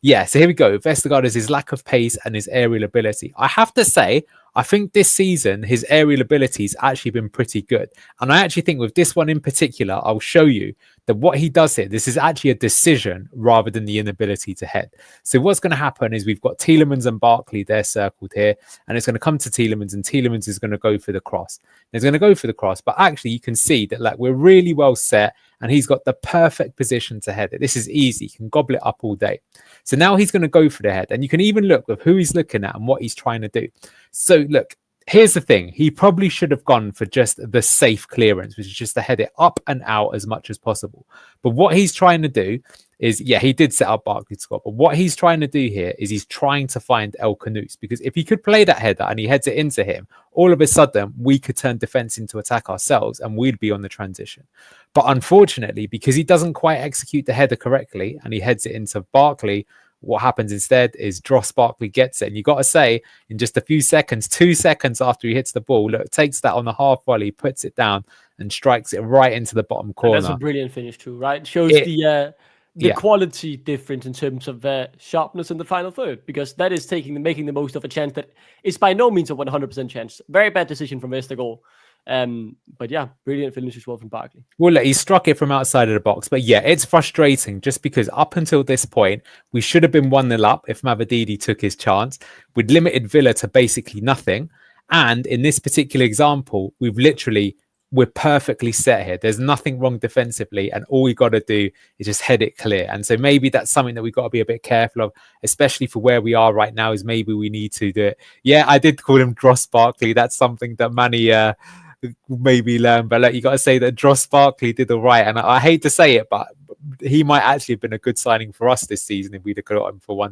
Yeah, so here we go. Vestergaard is his lack of pace and his aerial ability. I have to say, I think this season, his aerial ability has actually been pretty good. And I actually think with this one in particular, I'll show you that what he does here, this is actually a decision rather than the inability to head. So what's going to happen is we've got Tielemans and Barkley, they're circled here, and it's going to come to Tielemans, and Tielemans is going to go for the cross. He's going to go for the cross, but actually you can see that like we're really well set, and he's got the perfect position to head it. This is easy. He can gobble it up all day. So now he's going to go for the head, and you can even look with who he's looking at and what he's trying to do. So look, here's the thing. He probably should have gone for just the safe clearance, which is just to head it up and out as much as possible. But what he's trying to do is, yeah, he did set up Barkley to score. But what he's trying to do here is he's trying to find El Kanous, because if he could play that header and he heads it into him, all of a sudden we could turn defense into attack ourselves and we'd be on the transition. But unfortunately, because he doesn't quite execute the header correctly and he heads it into Barkley, what happens instead is Dross Barkley gets it. And you got to say, in just a few seconds, 2 seconds after he hits the ball, look, takes that on the half volley, puts it down and strikes it right into the bottom corner. And that's a brilliant finish too, right? Shows the quality difference in terms of sharpness in the final third, because that is making the most of a chance that is by no means a 100% chance. Very bad decision from Vestergaard. But yeah, brilliant finish as well from Barkley. Well, he struck it from outside of the box. But yeah, it's frustrating just because up until this point, we should have been 1-0 up if Mavididi took his chance. We'd limited Villa to basically nothing. And in this particular example, we're perfectly set here. There's nothing wrong defensively, and all we got to do is just head it clear. And so maybe that's something that we've got to be a bit careful of, especially for where we are right now, is maybe we need to do it. Yeah, I did call him Dross Barkley. That's something that Manny maybe learn, but like, you got to say that Dross Barkley did all right. And I hate to say it, but he might actually have been a good signing for us this season if we'd have got him for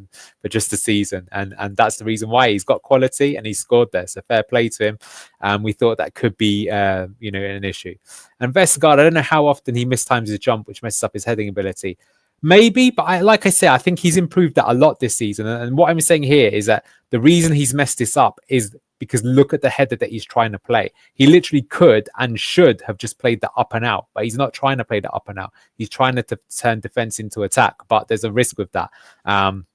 just a season. And that's the reason why he's got quality and he scored there. So fair play to him. We thought that could be, an issue. And Vestergaard, I don't know how often he mistimes his jump, which messes up his heading ability. Maybe, but like I say, I think he's improved that a lot this season. And what I'm saying here is that the reason he's messed this up is because look at the header that he's trying to play. He literally could and should have just played the up and out, but he's not trying to play the up and out. He's trying to turn defense into attack, but there's a risk with that.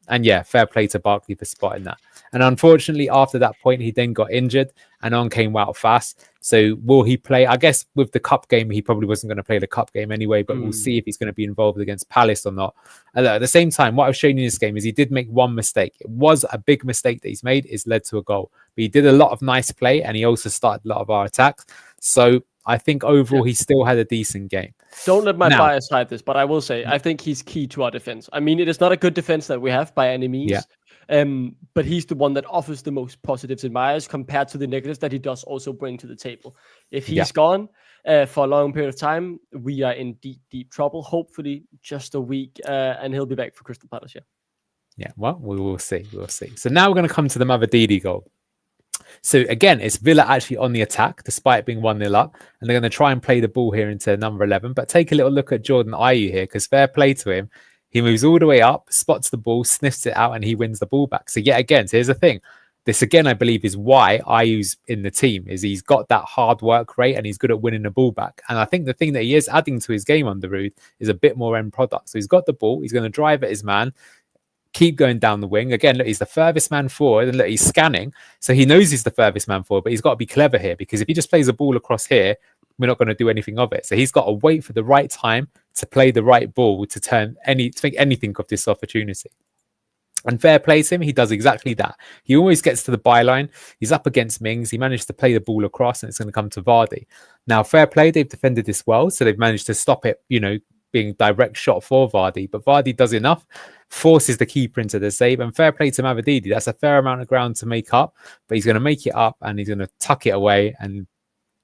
And yeah, fair play to Barkley for spotting that. And unfortunately, after that point, he then got injured and on came out fast. So will he play? I guess with the cup game, he probably wasn't going to play the cup game anyway, but we'll see if he's going to be involved against Palace or not. And at the same time, what I've shown you in this game is he did make one mistake. It was a big mistake that he's made. It's led to a goal. But he did a lot of nice play and he also started a lot of our attacks. So I think overall, he still had a decent game. Don't let my bias hide this, but I will say, I think he's key to our defense. I mean, it is not a good defense that we have by any means. But he's the one that offers the most positives in my eyes compared to the negatives that he does also bring to the table. If he's gone for a long period of time, we are in deep, deep trouble. Hopefully just a week and he'll be back for Crystal Palace. Yeah, well, we will see. We'll see. So now we're going to come to the Mavididi goal. So again, it's Villa actually on the attack, despite being 1-0 up. And they're going to try and play the ball here into number 11. But take a little look at Jordan Ayew here, because fair play to him. He moves all the way up, spots the ball, sniffs it out, and he wins the ball back. So yet again, so here's the thing. This again, I believe, is why Ayew's in the team, is he's got that hard work rate and he's good at winning the ball back. And I think the thing that he is adding to his game under Ruud is a bit more end product. So he's got the ball, he's going to drive at his man, keep going down the wing. Again, look, he's the furthest man forward, and look, he's scanning. So he knows he's the furthest man forward, but he's got to be clever here, because if he just plays the ball across here, we're not going to do anything of it. So he's got to wait for the right time to play the right ball to make anything of this opportunity. And fair play to him, he does exactly that. He always gets to the byline. He's up against Mings. He managed to play the ball across, and it's going to come to Vardy. Now, fair play, they've defended this well, so they've managed to stop it, being direct shot for Vardy. But Vardy does enough, forces the keeper into the save, and fair play to Mavididi. That's a fair amount of ground to make up, but he's going to make it up and he's going to tuck it away and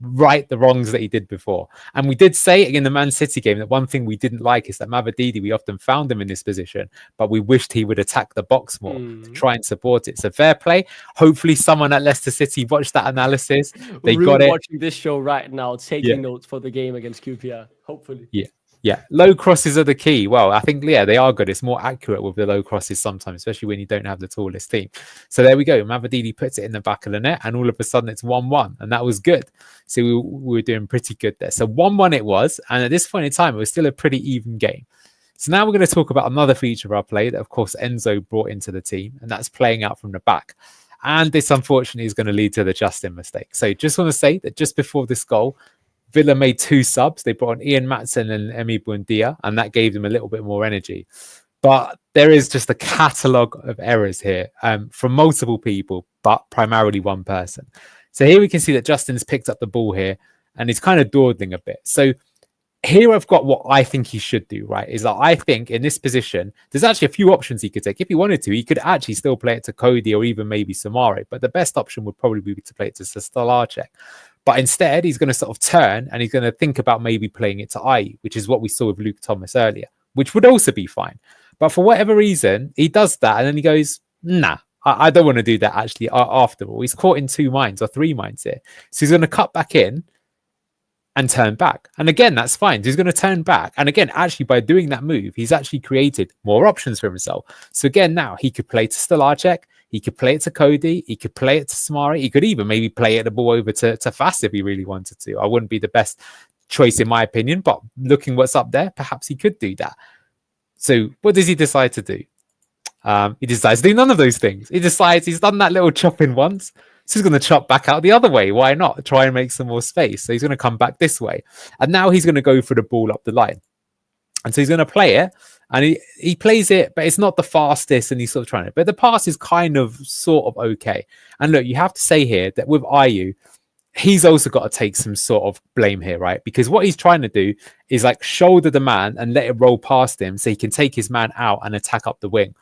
right the wrongs that he did before. And we did say in the Man City game that one thing we didn't like is that Mavididi, we often found him in this position, but we wished he would attack the box more to try and support it. So fair play. Hopefully someone at Leicester City watched that analysis. They got it. Watching this show right now, taking notes for the game against QPR. Hopefully. Yeah, low crosses are the key. Well, I think, they are good. It's more accurate with the low crosses sometimes, especially when you don't have the tallest team. So there we go. Mavididi puts it in the back of the net, and all of a sudden it's 1-1, and that was good. So we were doing pretty good there. So 1-1 it was, and at this point in time, it was still a pretty even game. So now we're going to talk about another feature of our play that, of course, Enzo brought into the team, and that's playing out from the back. And this, unfortunately, is going to lead to the Justin mistake. So just want to say that just before this goal, Villa made 2 subs. They brought on Ian Matson and Emi Buendia, and that gave them a little bit more energy. But there is just a catalogue of errors here from multiple people, but primarily one person. So here we can see that Justin's picked up the ball here, and he's kind of dawdling a bit. So here I've got what I think he should do, right? Is that I think in this position, there's actually a few options he could take. If he wanted to, he could actually still play it to Cody or even maybe Samari. But the best option would probably be to play it to Stolarczyk. But instead, he's going to sort of turn and he's going to think about maybe playing it to Ayew, which is what we saw with Luke Thomas earlier, which would also be fine. But for whatever reason, he does that and then he goes, nah, I don't want to do that actually after all. He's caught in 2 minds or 3 minds here. So he's going to cut back in and turn back. And again, that's fine. He's going to turn back. And again, actually, by doing that move, he's actually created more options for himself. So again, now he could play to Stolarczyk. He could play it to Cody. He could play it to Samari. He could even maybe play it the ball over to Fast if he really wanted to. I wouldn't be the best choice in my opinion, but looking what's up there, perhaps he could do that. So what does he decide to do? He decides to do none of those things. He decides he's done that little chopping once. So he's going to chop back out the other way. Why not? Try and make some more space. So he's going to come back this way. And now he's going to go for the ball up the line. And so he's going to play it. And he plays it, but it's not the fastest. And he's sort of trying it. But the pass is kind of sort of okay. And look, you have to say here that with Ayew, he's also got to take some sort of blame here, right? Because what he's trying to do is like shoulder the man and let it roll past him so he can take his man out and attack up the wing.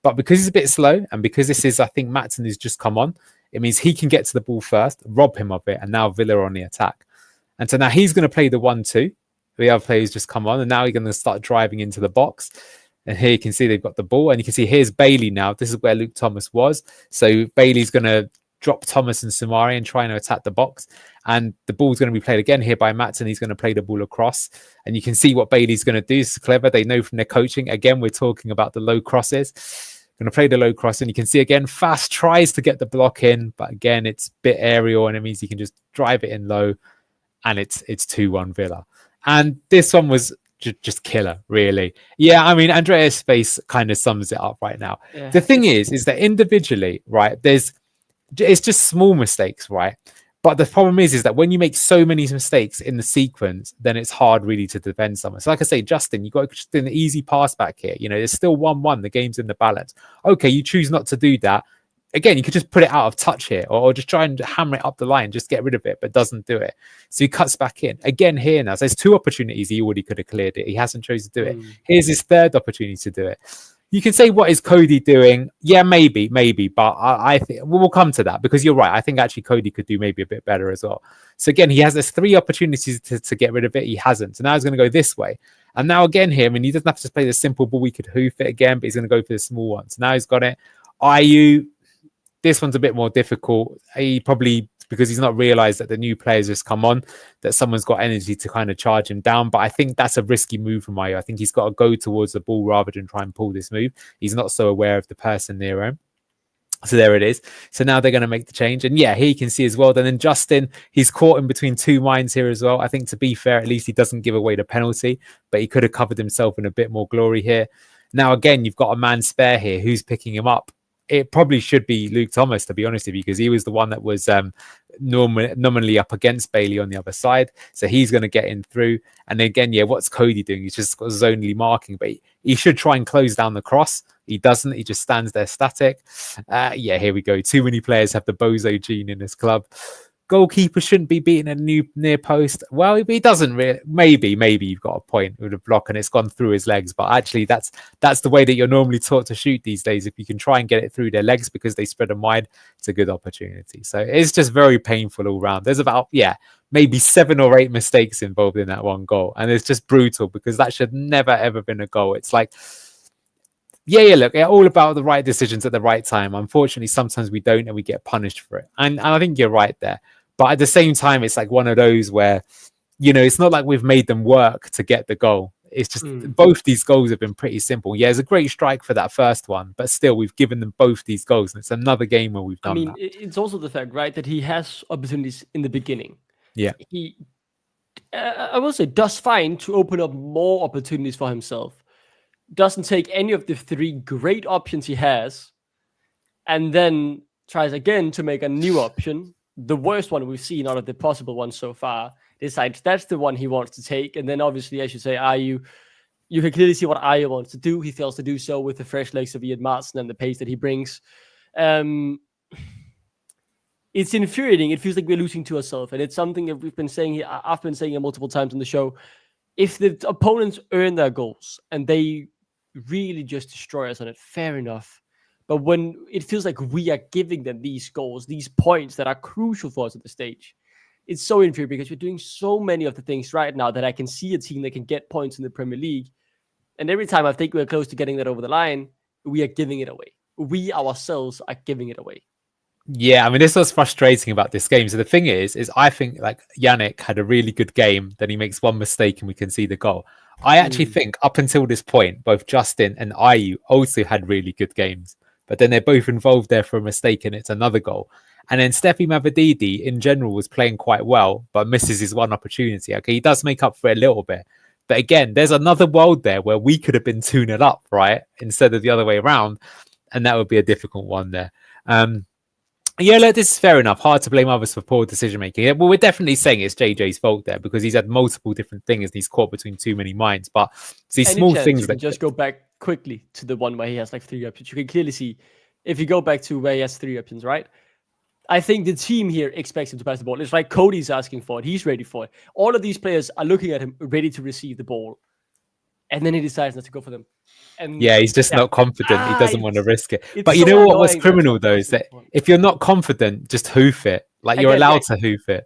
But because he's a bit slow and because this is, I think, Matson has just come on, it means he can get to the ball first, rob him of it, and now Villa are on the attack. And so now he's going to play the 1-2. The other players just come on, and now he's going to start driving into the box. And here you can see they've got the ball, and you can see here's Bailey now. This is where Luke Thomas was. So Bailey's going to drop Thomas and Samari and trying to attack the box. And the ball's going to be played again here by Matson. He's going to play the ball across. And you can see what Bailey's going to do. It's clever. They know from their coaching. Again, we're talking about the low crosses. Going to play the low cross, and you can see again Fast tries to get the block in, but again it's a bit aerial, and it means he can just drive it in low, and it's 2-1 Villa. And this one was just killer, really. Yeah, I mean Andreas' face kind of sums it up right now. Yeah. The thing is that individually, right, it's just small mistakes, right? But the problem is that when you make so many mistakes in the sequence, then it's hard really to defend someone. So like I say, Justin, you got just an easy pass back here. You know, there's still 1-1. The game's in the balance. Okay, you choose not to do that. Again, you could just put it out of touch here or just try and hammer it up the line, just get rid of it, but doesn't do it. So he cuts back in. Again, here now, so there's 2 opportunities he already could have cleared it. He hasn't chosen to do it. Here's his 3rd opportunity to do it. You can say, what is Cody doing? Yeah, maybe. But I think we'll come to that because you're right. I think actually Cody could do maybe a bit better as well. So again, he has 3 opportunities to get rid of it. He hasn't. So now he's going to go this way. And now again here, I mean, he doesn't have to play the simple ball. We could hoof it again, but he's going to go for the small one. So now he's got it. Ayew, this one's a bit more difficult. He probably, because he's not realized that the new players just come on, that someone's got energy to kind of charge him down. But I think that's a risky move from Ayew. I think he's got to go towards the ball rather than try and pull this move. He's not so aware of the person near him. So there it is. So now they're going to make the change. And yeah, here you can see as well. And then Justin, he's caught in between 2 minds here as well. I think to be fair, at least he doesn't give away the penalty, but he could have covered himself in a bit more glory here. Now, again, you've got a man spare here. Who's picking him up? It probably should be Luke Thomas, to be honest with you, because he was the one that was nominally up against Bailey on the other side. So he's going to get in through. And again, yeah, what's Cody doing? He's just got zonally marking, but he should try and close down the cross. He doesn't. He just stands there static. Yeah, here we go. Too many players have the bozo gene in this club. Goalkeeper shouldn't be beating a new near post. Well, he doesn't really. Maybe you've got a point with a block and it's gone through his legs. But actually, that's the way that you're normally taught to shoot these days. If you can try and get it through their legs because they spread them wide, it's a good opportunity. So it's just very painful all round. There's about, maybe 7 or 8 mistakes involved in that one goal. And it's just brutal because that should never, ever been a goal. It's like, look, all about the right decisions at the right time. Unfortunately, sometimes we don't and we get punished for it. And I think you're right there. But at the same time, it's like one of those where, it's not like we've made them work to get the goal. It's just both these goals have been pretty simple. Yeah, it's a great strike for that first one, but still, we've given them both these goals. And it's another game where we've done that. It's also the fact, right, that he has opportunities in the beginning. Yeah. He, I will say, does fine to open up more opportunities for himself. Doesn't take any of the 3 great options he has and then tries again to make a new option, the worst one we've seen out of the possible ones so far, decides that's the one he wants to take. And then obviously, as you say, you can clearly see what Ayew wants to do. He fails to do so with the fresh legs of Ian Martin and the pace that he brings. It's infuriating. It feels like we're losing to ourselves. And it's something that we've been saying here. I've been saying it multiple times on the show. if the opponents earn their goals and they really just destroy us on it, fair enough. But when it feels like we are giving them these goals, these points that are crucial for us at the stage, it's so inferior because we're doing so many of the things right now that I can see a team that can get points in the Premier League. And every time I think we're close to getting that over the line, we are giving it away. We ourselves are giving it away. Yeah, I mean, this was frustrating about this game. So the thing is I think like Yannick had a really good game. Then he makes one mistake and we can see the goal. I actually think up until this point, both Justin and Ayew also had really good games. But then they're both involved there for a mistake and it's another goal. And then Steffi Mavadidi in general was playing quite well, but misses his one opportunity. Okay, he does make up for it a little bit. But again, there's another world there where we could have been 2-0 up, right? Instead of the other way around. And that would be a difficult one there. Yeah, look, this is fair enough. Hard to blame others for poor decision making. Well, we're definitely saying it's JJ's fault there because he's had multiple different things and he's caught between too many minds. But these small things you that can just go back quickly to the one where he has like 3 options. You can clearly see if you go back to where he has 3 options, right? I think the team here expects him to pass the ball. It's like Cody's asking for it. He's ready for it. All of these players are looking at him, ready to receive the ball. And then he decides not to go for them. And yeah, he's just not confident. He doesn't want to risk it. But you so know what was criminal though is that if you're not confident, just hoof it. Like you're allowed to hoof it.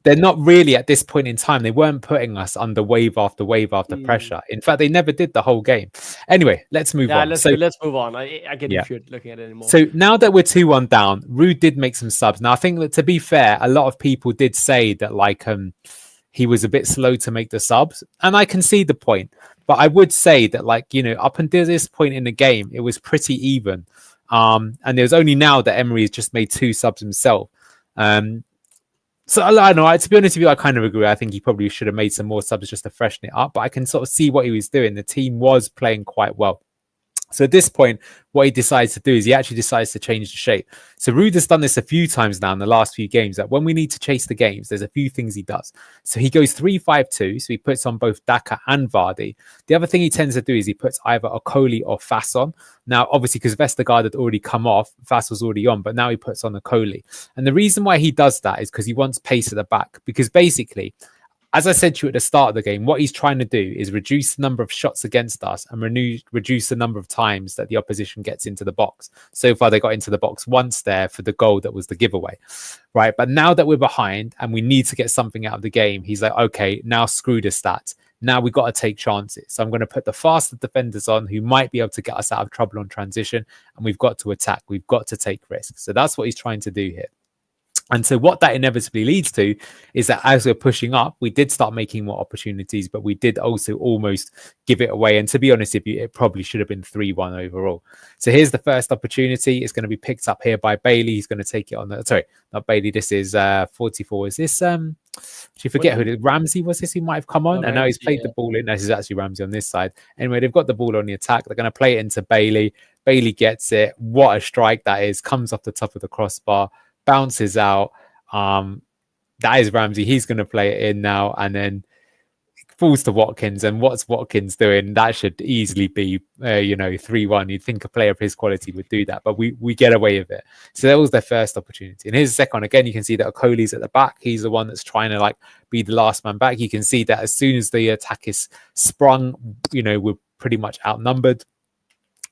They're not really at this point in time. They weren't putting us under wave after pressure. In fact, they never did the whole game. Anyway, let's move on. Let's move on. I get infuriated looking at it anymore. So now that we're 2-1 down, Ruud did make some subs. Now I think that to be fair, a lot of people did say that like he was a bit slow to make the subs, and I can see the point. But I would say that, like, you know, up until this point in the game, it was pretty even. And it was only now that Emery has just made 2 subs himself. So I don't know. To be honest with you, I kind of agree. I think he probably should have made some more subs just to freshen it up. But I can sort of see what he was doing. The team was playing quite well. So at this point, what he decides to do is he actually decides to change the shape. So Ruud has done this a few times now in the last few games, that when we need to chase the games, there's a few things he does. So he goes 3-5-2. So he puts on both Daka and Vardy. The other thing he tends to do is he puts either Okoli or Fass on. Now, obviously, because Vestergaard had already come off, Fass was already on, but now he puts on Okoli. And the reason why he does that is because he wants pace at the back. Because basically, as I said to you at the start of the game, what he's trying to do is reduce the number of shots against us and reduce the number of times that the opposition gets into the box. So far, they got into the box once there for the goal that was the giveaway, right? But now that we're behind and we need to get something out of the game, he's like, okay, now screw the stats. Now we've got to take chances. So I'm going to put the faster defenders on who might be able to get us out of trouble on transition. And we've got to attack. We've got to take risks. So that's what he's trying to do here. And so what that inevitably leads to is that as we're pushing up, we did start making more opportunities, but we did also almost give it away. And to be honest with you, it probably should have been 3-1 overall. So here's the first opportunity. It's going to be picked up here by Bailey. He's going to take it on the, sorry, not Bailey. This is 44. Is this, do you forget who Ramsey was this? Who might have come on? And now he's played the ball in. This is actually Ramsey on this side. Anyway, they've got the ball on the attack. They're going to play it into Bailey. Bailey gets it. What a strike that is. Comes off the top of the crossbar. Bounces out. That is Ramsey. He's going to play it in now and then falls to Watkins. And what's Watkins doing? That should easily be, 3-1. You'd think a player of his quality would do that, but we get away with it. So that was their first opportunity. And here's the second one. Again, you can see that Okoli's at the back. He's the one that's trying to like be the last man back. You can see that as soon as the attack is sprung, we're pretty much outnumbered.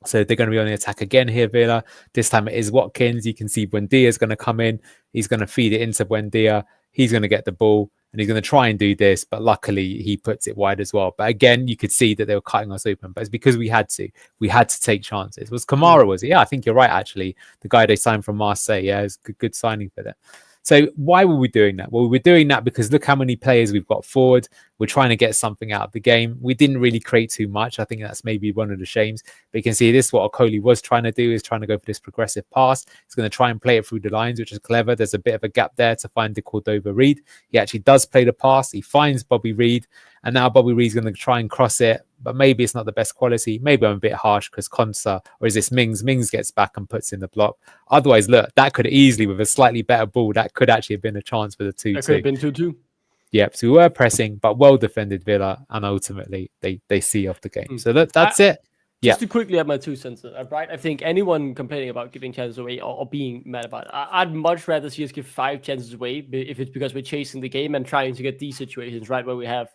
So they're going to be on the attack again here, Villa. This time it is Watkins. You can see Buendia is going to come in. He's going to feed it into Buendia. He's going to get the ball and he's going to try and do this. But luckily, he puts it wide as well. But again, you could see that they were cutting us open. But it's because we had to. We had to take chances. Was Kamara, was it? Yeah, I think you're right, actually. The guy they signed from Marseille. Yeah, it's a good signing for them. So why were we doing that? Well, we're doing that because look how many players we've got forward. We're trying to get something out of the game. We didn't really create too much. I think that's maybe one of the shames. But you can see this, what Okoli was trying to do is trying to go for this progressive pass. He's going to try and play it through the lines, which is clever. There's a bit of a gap there to find the Cordova-Reid. He actually does play the pass. He finds Bobby Reid. And now Bobby Reid's going to try and cross it. But maybe it's not the best quality. Maybe I'm a bit harsh because Konsa, or is this Mings? Mings gets back and puts in the block. Otherwise, look, that could easily, with a slightly better ball, that could actually have been a chance for the 2-2. That could have been 2-2. Yep, so we were pressing, but well defended Villa, and ultimately they see off the game. So that's it. Just to quickly add my 2 cents, right? I think anyone complaining about giving chances away or being mad about it, I'd much rather see us give 5 chances away if it's because we're chasing the game and trying to get these situations right where we have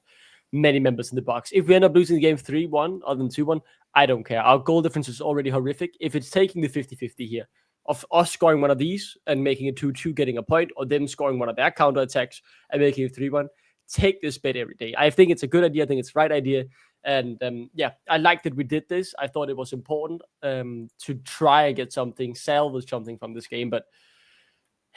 many members in the box. If we end up losing the game 3-1 other than 2-1, I don't care. Our goal difference is already horrific. If it's taking the 50-50 here of us scoring one of these and making it 2-2, getting a point, or them scoring one of their counterattacks and making it 3-1, take this bet every day. I think it's a good idea. I think it's the right idea. And I like that we did this. I thought it was important to try and get something, salvage something from this game. But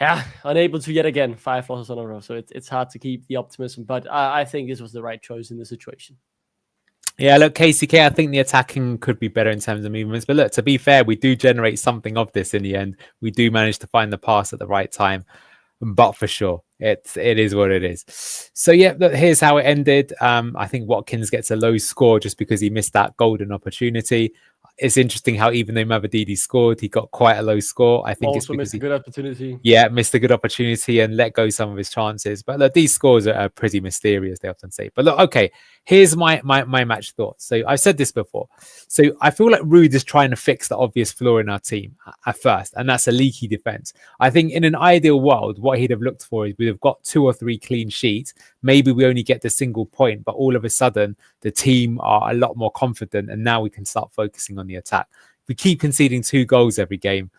yeah, unable to yet again, 5 losses on a row. So it's hard to keep the optimism. But I think this was the right choice in this situation. Yeah, look, KCK, I think the attacking could be better in terms of movements. But look, to be fair, we do generate something of this in the end. We do manage to find the pass at the right time. But for sure, it is what it is. So yeah, look, here's how it ended. I think Watkins gets a low score just because he missed that golden opportunity. It's interesting how even though Mavadidi scored, he got quite a low score. I think also it's because missed a good opportunity. Yeah, missed a good opportunity and let go some of his chances. But look, these scores are pretty mysterious, they often say. But look, okay, here's my match thoughts. So I've said this before. So I feel like Ruud is trying to fix the obvious flaw in our team at first, and that's a leaky defense. I think in an ideal world, what he'd have looked for is we'd have got 2 or 3 clean sheets. Maybe we only get the single point, but all of a sudden the team are a lot more confident, and now we can start focusing on the attack. If we keep conceding 2 goals every game,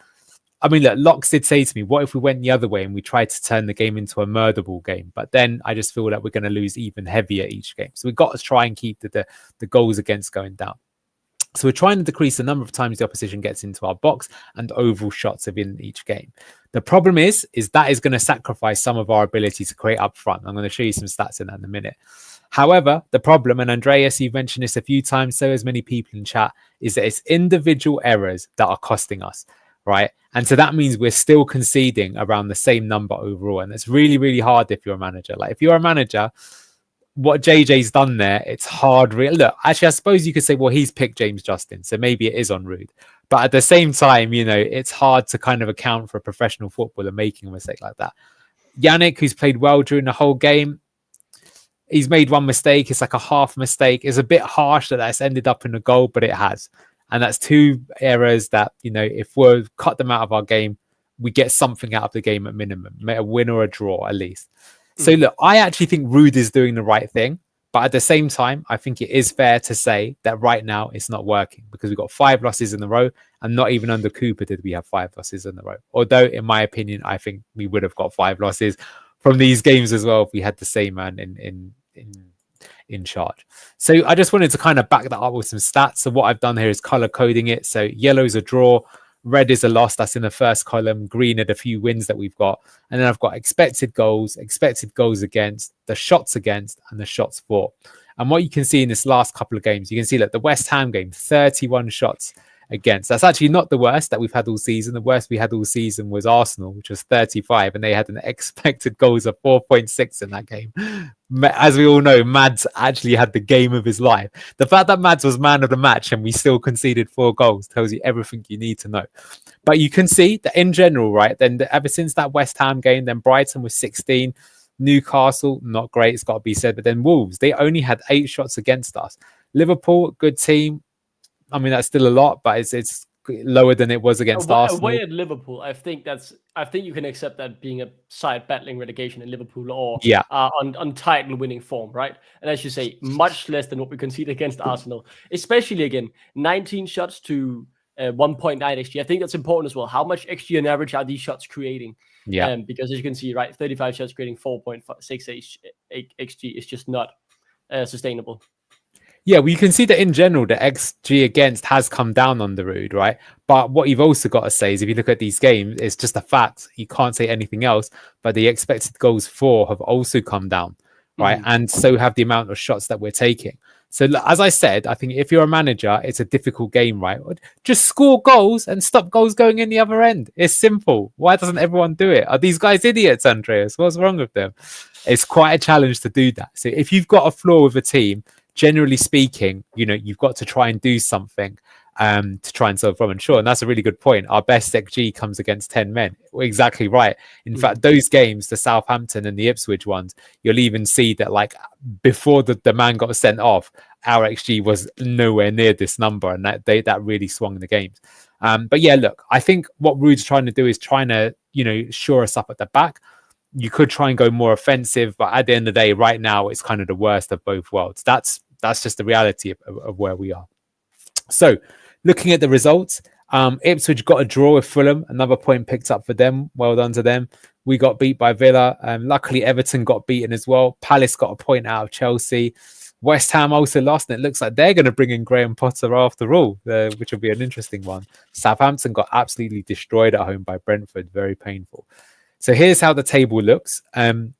I mean, look, Locks did say to me, what if we went the other way and we tried to turn the game into a murderable game? But then I just feel like we're going to lose even heavier each game. So we've got to try and keep the goals against going down. So we're trying to decrease the number of times the opposition gets into our box and overall shots within each game. The problem is that is going to sacrifice some of our ability to create up front. I'm going to show you some stats in that in a minute. However, the problem, and Andreas, you've mentioned this a few times, so as many people in chat, is that it's individual errors that are costing us. Right. And so that means we're still conceding around the same number overall. And it's really, really hard if you're a manager. Like if you're a manager, what JJ's done there, it's hard. Look, actually, I suppose you could say, well, he's picked James Justin. So maybe it is on Ruud. But at the same time, you know, it's hard to kind of account for a professional footballer making a mistake like that. Yannick, who's played well during the whole game, he's made one mistake. It's like a half mistake. It's a bit harsh that that's ended up in a goal, but it has. And that's 2 errors that, you know, if we cut them out of our game, we get something out of the game at minimum, a win or a draw at least. So look, I actually think Ruud is doing the right thing. But at the same time, I think it is fair to say that right now it's not working because we've got 5 losses in a row, and not even under Cooper did we have 5 losses in a row. Although, in my opinion, I think we would have got 5 losses from these games as well if we had the same man in charge. So I just wanted to kind of back that up with some stats. So what I've done here is color coding it. So yellow is a draw, red is a loss. That's in the first column. Green are the few wins that we've got. And then I've got expected goals against, the shots against, and the shots for. And what you can see in this last couple of games, you can see that the West Ham game, 31 shots against. That's actually not the worst that we've had all season. The worst we had all season was Arsenal, which was 35, and they had an expected goals of 4.6 in that game. As we all know, Mads actually had the game of his life. The fact that Mads was man of the match and we still conceded 4 goals tells you everything you need to know. But you can see that in general, right, then ever since that West Ham game, then Brighton was 16, Newcastle, not great, it's got to be said, but then Wolves, they only had 8 shots against us. Liverpool, good team. I mean, that's still a lot, but it's lower than it was against Arsenal. Away at Liverpool, I think you can accept that being a side battling relegation in Liverpool or on title winning form, right? And as you say, much less than what we conceded against Arsenal, especially again 19 shots to 1.9 XG. I think that's important as well. How much XG on average are these shots creating? Yeah, because as you can see, right, 35 shots creating 4.6 XG is just not sustainable. Yeah, well, you can see that in general, the XG against has come down on the Ruud, right? But what you've also got to say is if you look at these games, it's just a fact. You can't say anything else, but the expected goals for have also come down, right? And so have the amount of shots that we're taking. So as I said, I think if you're a manager, it's a difficult game, right? Just score goals and stop goals going in the other end. It's simple. Why doesn't everyone do it? Are these guys idiots, Andreas? What's wrong with them? It's quite a challenge to do that. So if you've got a flaw with a team, generally speaking, you know, you've got to try and do something to try and solve problem. Sure, and that's a really good point. Our best XG comes against 10 men. Exactly right. In fact, those games, the Southampton and the Ipswich ones, you'll even see that like before the man got sent off, our XG was nowhere near this number, and that really swung the games. But yeah, look, I think what Ruud's trying to do is trying to, shore us up at the back. You could try and go more offensive, but at the end of the day, right now, it's kind of the worst of both worlds. That's just the reality of where we are. So looking at the results, Ipswich got a draw with Fulham, another point picked up for them. Well done to them. We got beat by Villa. Luckily, Everton got beaten as well. Palace got a point out of Chelsea. West Ham also lost, and it looks like they're going to bring in Graham Potter after all, which will be an interesting one. Southampton got absolutely destroyed at home by Brentford. Very painful. So here's how the table looks. You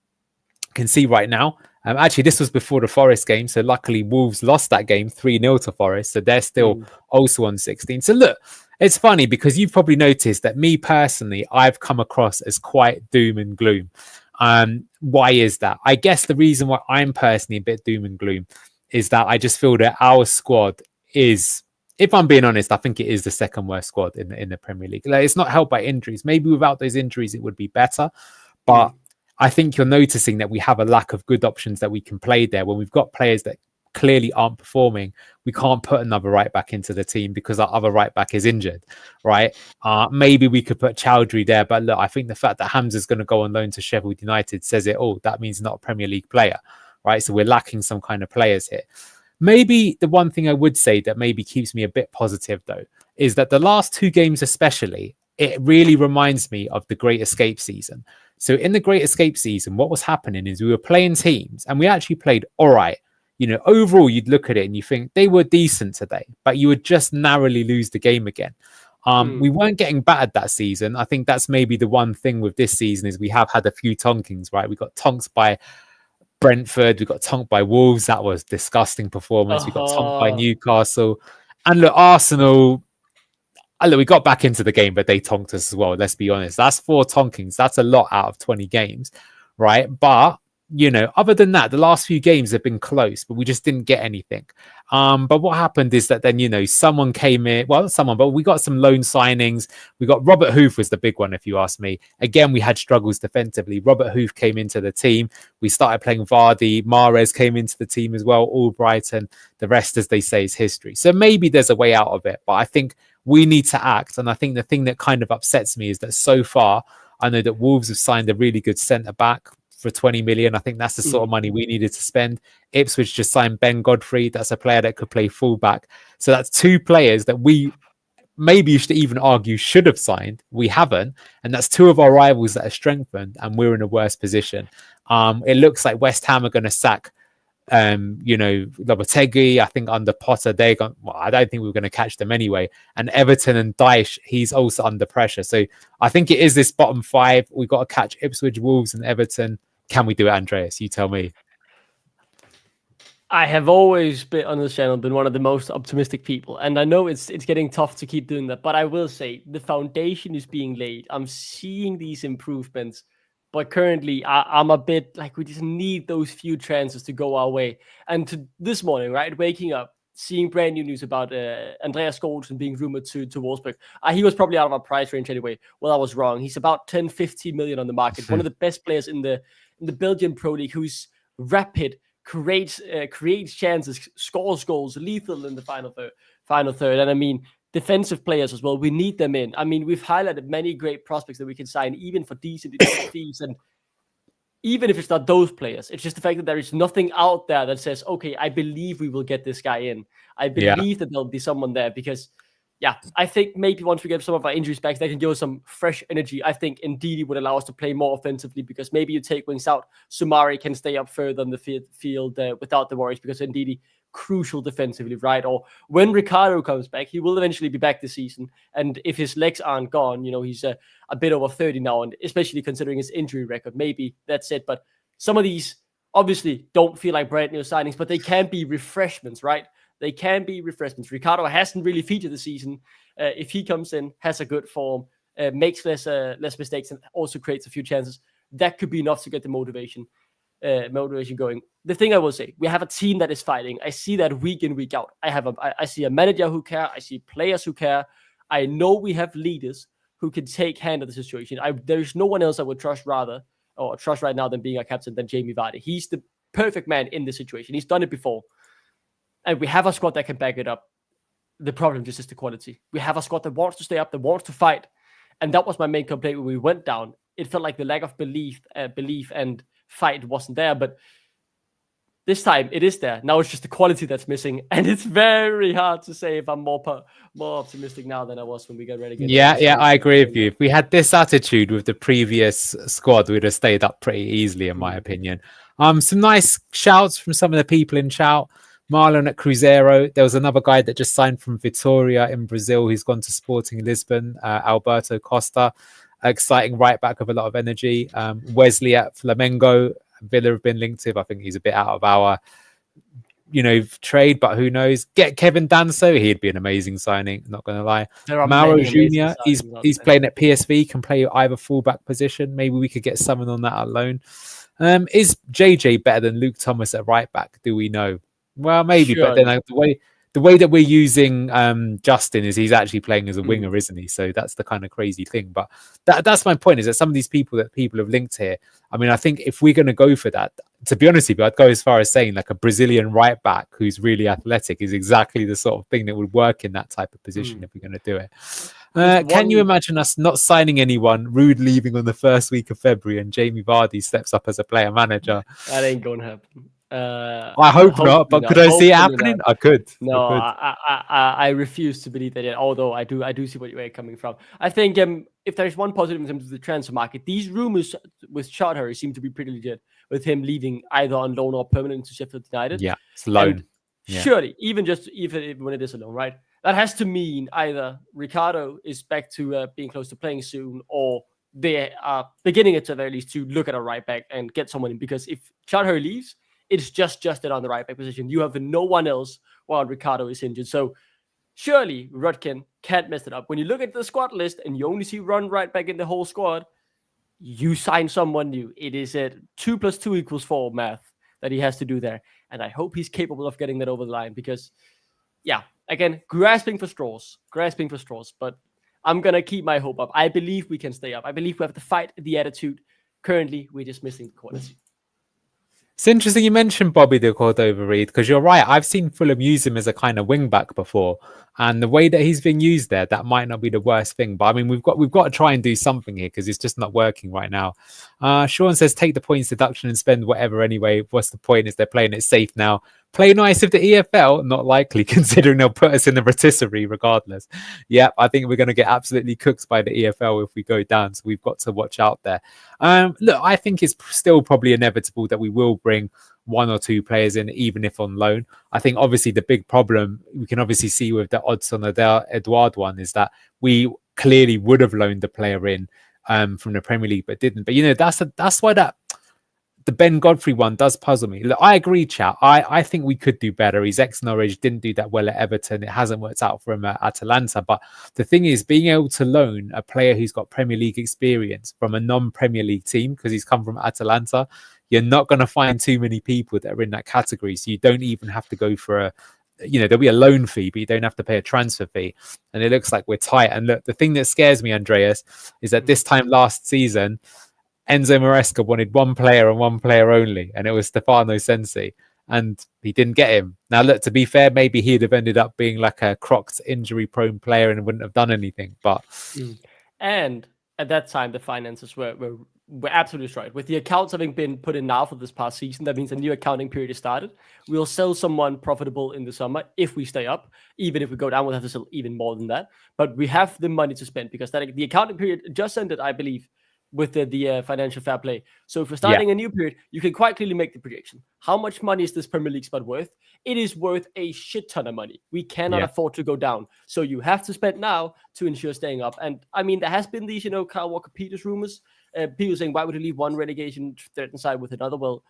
can see right now, actually, this was before the Forest game. So luckily, Wolves lost that game 3-0 to Forest. So they're still also on 16. So look, it's funny because you've probably noticed that me personally, I've come across as quite doom and gloom. Why is that? I guess the reason why I'm personally a bit doom and gloom is that I just feel that our squad is, if I'm being honest, I think it is the second worst squad in the Premier League. Like, it's not helped by injuries. Maybe without those injuries, it would be better. But I think you're noticing that we have a lack of good options that we can play there. When we've got players that clearly aren't performing, we can't put another right back into the team because our other right back is injured, right? Maybe we could put Chowdhury there, but look, I think the fact that Hamza's going to go on loan to Sheffield United says it all. That means not a Premier League player, right? So we're lacking some kind of players here. Maybe the one thing I would say that maybe keeps me a bit positive, though, is that the last two games especially, it really reminds me of the Great Escape season. So in the Great Escape season, what was happening is we were playing teams and we actually played all right. Overall, you'd look at it and you think they were decent today, but you would just narrowly lose the game again. We weren't getting battered that season. I think that's maybe the one thing with this season is we have had a few tonkings, right? We got tonked by Brentford. We got tonked by Wolves. That was disgusting performance. We got tonked by Newcastle. And look, Arsenal, look, we got back into the game, but they tonked us as well. Let's be honest. That's 4 tonkings. That's a lot out of 20 games, right? But other than that, the last few games have been close, but we just didn't get anything. But what happened is that then, someone came in. Well, not someone, but we got some loan signings. We got Robert Hoof was the big one, if you ask me. Again, we had struggles defensively. Robert Hoof came into the team. We started playing Vardy. Mahrez came into the team as well. Albrighton. The rest, as they say, is history. So maybe there's a way out of it. But I think we need to act. And I think the thing that kind of upsets me is that so far, I know that Wolves have signed a really good centre-back for 20 million. I think that's the sort of money we needed to spend. Ipswich just signed Ben Godfrey. That's a player that could play fullback. So that's 2 players that we maybe you should even argue should have signed. We haven't. And that's 2 of our rivals that are strengthened and we're in a worse position. It looks like West Ham are going to sack Lopetegui. I think under Potter, I don't think we were going to catch them anyway. And Everton and Dyche, he's also under pressure. So I think it is this bottom 5. We've got to catch Ipswich, Wolves and Everton. Can we do it, Andreas? You tell me. I have always been on this channel been one of the most optimistic people, and I know it's getting tough to keep doing that. But I will say the foundation is being laid. I'm seeing these improvements, but currently I'm a bit like we just need those few chances to go our way. And to this morning, right, waking up, seeing brand new news about Andreas Skålsen being rumored to Wolfsburg. He was probably out of our price range anyway. Well, I was wrong. He's about 10-15 million on the market. One of the best players in the Belgian Pro League, who's rapid, creates chances, scores goals, lethal in the final third. And I mean, defensive players as well. We need them in. I mean, we've highlighted many great prospects that we can sign, even for decent fees. And even if it's not those players, it's just the fact that there is nothing out there that says, okay, I believe we will get this guy in. I believe that there'll be someone there because, I think maybe once we get some of our injuries back, they can give us some fresh energy. I think Ndidi would allow us to play more offensively because maybe you take wings out. Sumari can stay up further on the field without the worries because Ndidi, crucial defensively, right? Or when Ricardo comes back, he will eventually be back this season. And if his legs aren't gone, he's a bit over 30 now, and especially considering his injury record, maybe that's it. But some of these obviously don't feel like brand new signings, but they can be refreshments, right? They can be refreshments. Ricardo hasn't really featured this season. If he comes in, has a good form, makes less mistakes, and also creates a few chances, that could be enough to get the motivation. motivation going. The thing I will say, we have a team that is fighting. I see that week in, week out. I see a manager who care. I see players who care. I know we have leaders who can take hand of the situation. There's no one else I would trust right now than being a captain than Jamie Vardy. He's the perfect man in this situation. He's done it before. And we have a squad that can back it up. The problem just is the quality. We have a squad that wants to stay up, that wants to fight. And that was my main complaint when we went down. It felt like the lack of belief and fight wasn't there. But this time it is there. Now it's just the quality that's missing. And it's very hard to say if I'm more optimistic now than I was when we got relegated. Yeah, I agree with you. If we had this attitude with the previous squad, we'd have stayed up pretty easily, in my opinion. Some nice shouts from some of the people in shout. Marlon at Cruzeiro. There was another guy that just signed from Vitória in Brazil. He's gone to Sporting Lisbon. Alberto Costa, exciting right back with a lot of energy. Wesley at Flamengo. Villa have been linked to. I think he's a bit out of our, trade, but who knows? Get Kevin Danso. He'd be an amazing signing. Not going to lie. Mauro Junior. He's playing at PSV. Can play either fullback position. Maybe we could get someone on that alone. Is JJ better than Luke Thomas at right back? Do we know? Well, maybe, sure. But then the way that we're using Justin is he's actually playing as a winger, isn't he? So that's the kind of crazy thing. But that's my point, is that some of these people have linked here. I mean, I think if we're going to go for that, to be honest with you, I'd go as far as saying like a Brazilian right back who's really athletic is exactly the sort of thing that would work in that type of position if we're going to do it. Can you imagine us not signing anyone, Rude leaving on the first week of February, and Jamie Vardy steps up as a player manager? That ain't going to happen. I hope not, but could I see it happening? I could. No, I refuse to believe that yet, although I do see where you're coming from. I think if there's one positive in terms of the transfer market, these rumors with Charter seem to be pretty legit, with him leaving either on loan or permanent to Sheffield United. Yeah, it's loan. Surely, even when it is a loan, right? That has to mean either Ricardo is back to being close to playing soon, or they are beginning at the very least to look at a right back and get someone in. Because if Charter leaves, it's just on the right back position. You have no one else while Ricardo is injured. So surely Rudkin can't mess it up. When you look at the squad list and you only see one right back in the whole squad, you sign someone new. It is a 2 + 2 = 4 math that he has to do there. And I hope he's capable of getting that over the line because, again, grasping for straws. But I'm going to keep my hope up. I believe we can stay up. I believe we have the fight, the attitude. Currently, we're just missing the quality. It's interesting you mentioned Bobby de Cordova-Reid, because you're right. I've seen Fulham use him as a kind of wing back before, and the way that he's being used there, that might not be the worst thing. But I mean, we've got to try and do something here because it's just not working right now. Sean says, take the points deduction and spend whatever anyway. What's the point? Is they're playing it safe now? Play nice with the EFL? Not likely, considering they'll put us in the rotisserie regardless. Yeah, I think we're going to get absolutely cooked by the EFL if we go down. So we've got to watch out there. Look, I think it's still probably inevitable that we will bring 1 or 2 players in, even if on loan. I think obviously the big problem we can obviously see with the odds on the Edouard one is that we clearly would have loaned the player in from the Premier League, but didn't. But that's why the Ben Godfrey one does puzzle me. Look, I agree, chat. I think we could do better. He's ex-Norwich, didn't do that well at Everton. It hasn't worked out for him at Atalanta. But the thing is, being able to loan a player who's got Premier League experience from a non-Premier League team, because he's come from Atalanta, you're not going to find too many people that are in that category. So you don't even have to go for there'll be a loan fee, but you don't have to pay a transfer fee. And it looks like we're tight. And look, the thing that scares me, Andreas, is that this time last season, Enzo Maresca wanted one player and one player only, and it was Stefano Sensi, and he didn't get him. Now, look, to be fair, maybe he'd have ended up being like a crocked, injury-prone player and wouldn't have done anything. But and at that time, the finances were absolutely destroyed. With the accounts having been put in now for this past season, that means a new accounting period is started. We'll sell someone profitable in the summer if we stay up. Even if we go down, we'll have to sell even more than that. But we have the money to spend because the accounting period just ended, I believe, with the financial fair play. So if we're starting a new period, you can quite clearly make the prediction. How much money is this Premier League spot worth? It is worth a shit ton of money. We cannot afford to go down. So you have to spend now to ensure staying up. And I mean, there has been these, Kyle Walker-Peters rumors. People saying, why would he leave one relegation threatened side with another? Well,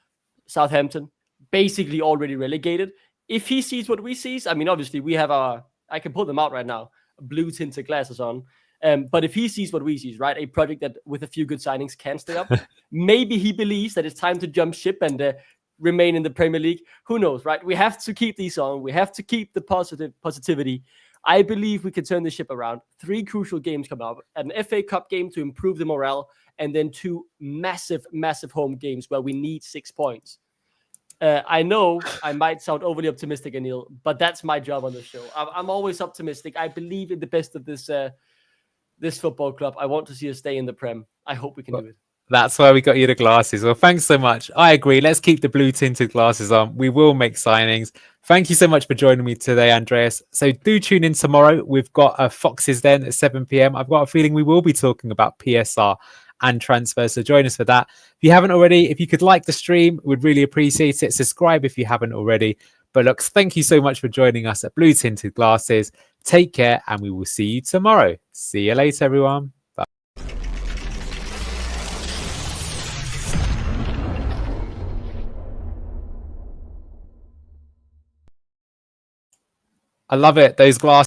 Southampton, basically already relegated. If he sees what we see, I mean, obviously we have I can pull them out right now, blue tinted glasses on. But if he sees what we see, right, a project that with a few good signings can stay up, maybe he believes that it's time to jump ship and remain in the Premier League. Who knows, right? We have to keep these on. We have to keep the positivity. I believe we can turn the ship around. 3 crucial games come up: an FA Cup game to improve the morale, and then 2 massive, massive home games where we need 6 points. I know I might sound overly optimistic, Anil, but that's my job on the show. I'm always optimistic. I believe in the best of this football club. I want to see us stay in the Prem. I hope we can do it. That's why we got you the glasses. Well, thanks so much. I agree. Let's keep the blue tinted glasses on. We will make signings. Thank you so much for joining me today, Andreas. So do tune in tomorrow. We've got Foxes then at 7 p.m. I've got a feeling we will be talking about PSR and transfers. So join us for that. If you haven't already, if you could like the stream, we'd really appreciate it. Subscribe if you haven't already. But look, thank you so much for joining us at Blue Tinted Glasses. Take care, and we will see you tomorrow. See you later, everyone. Bye. I love it. Those glasses.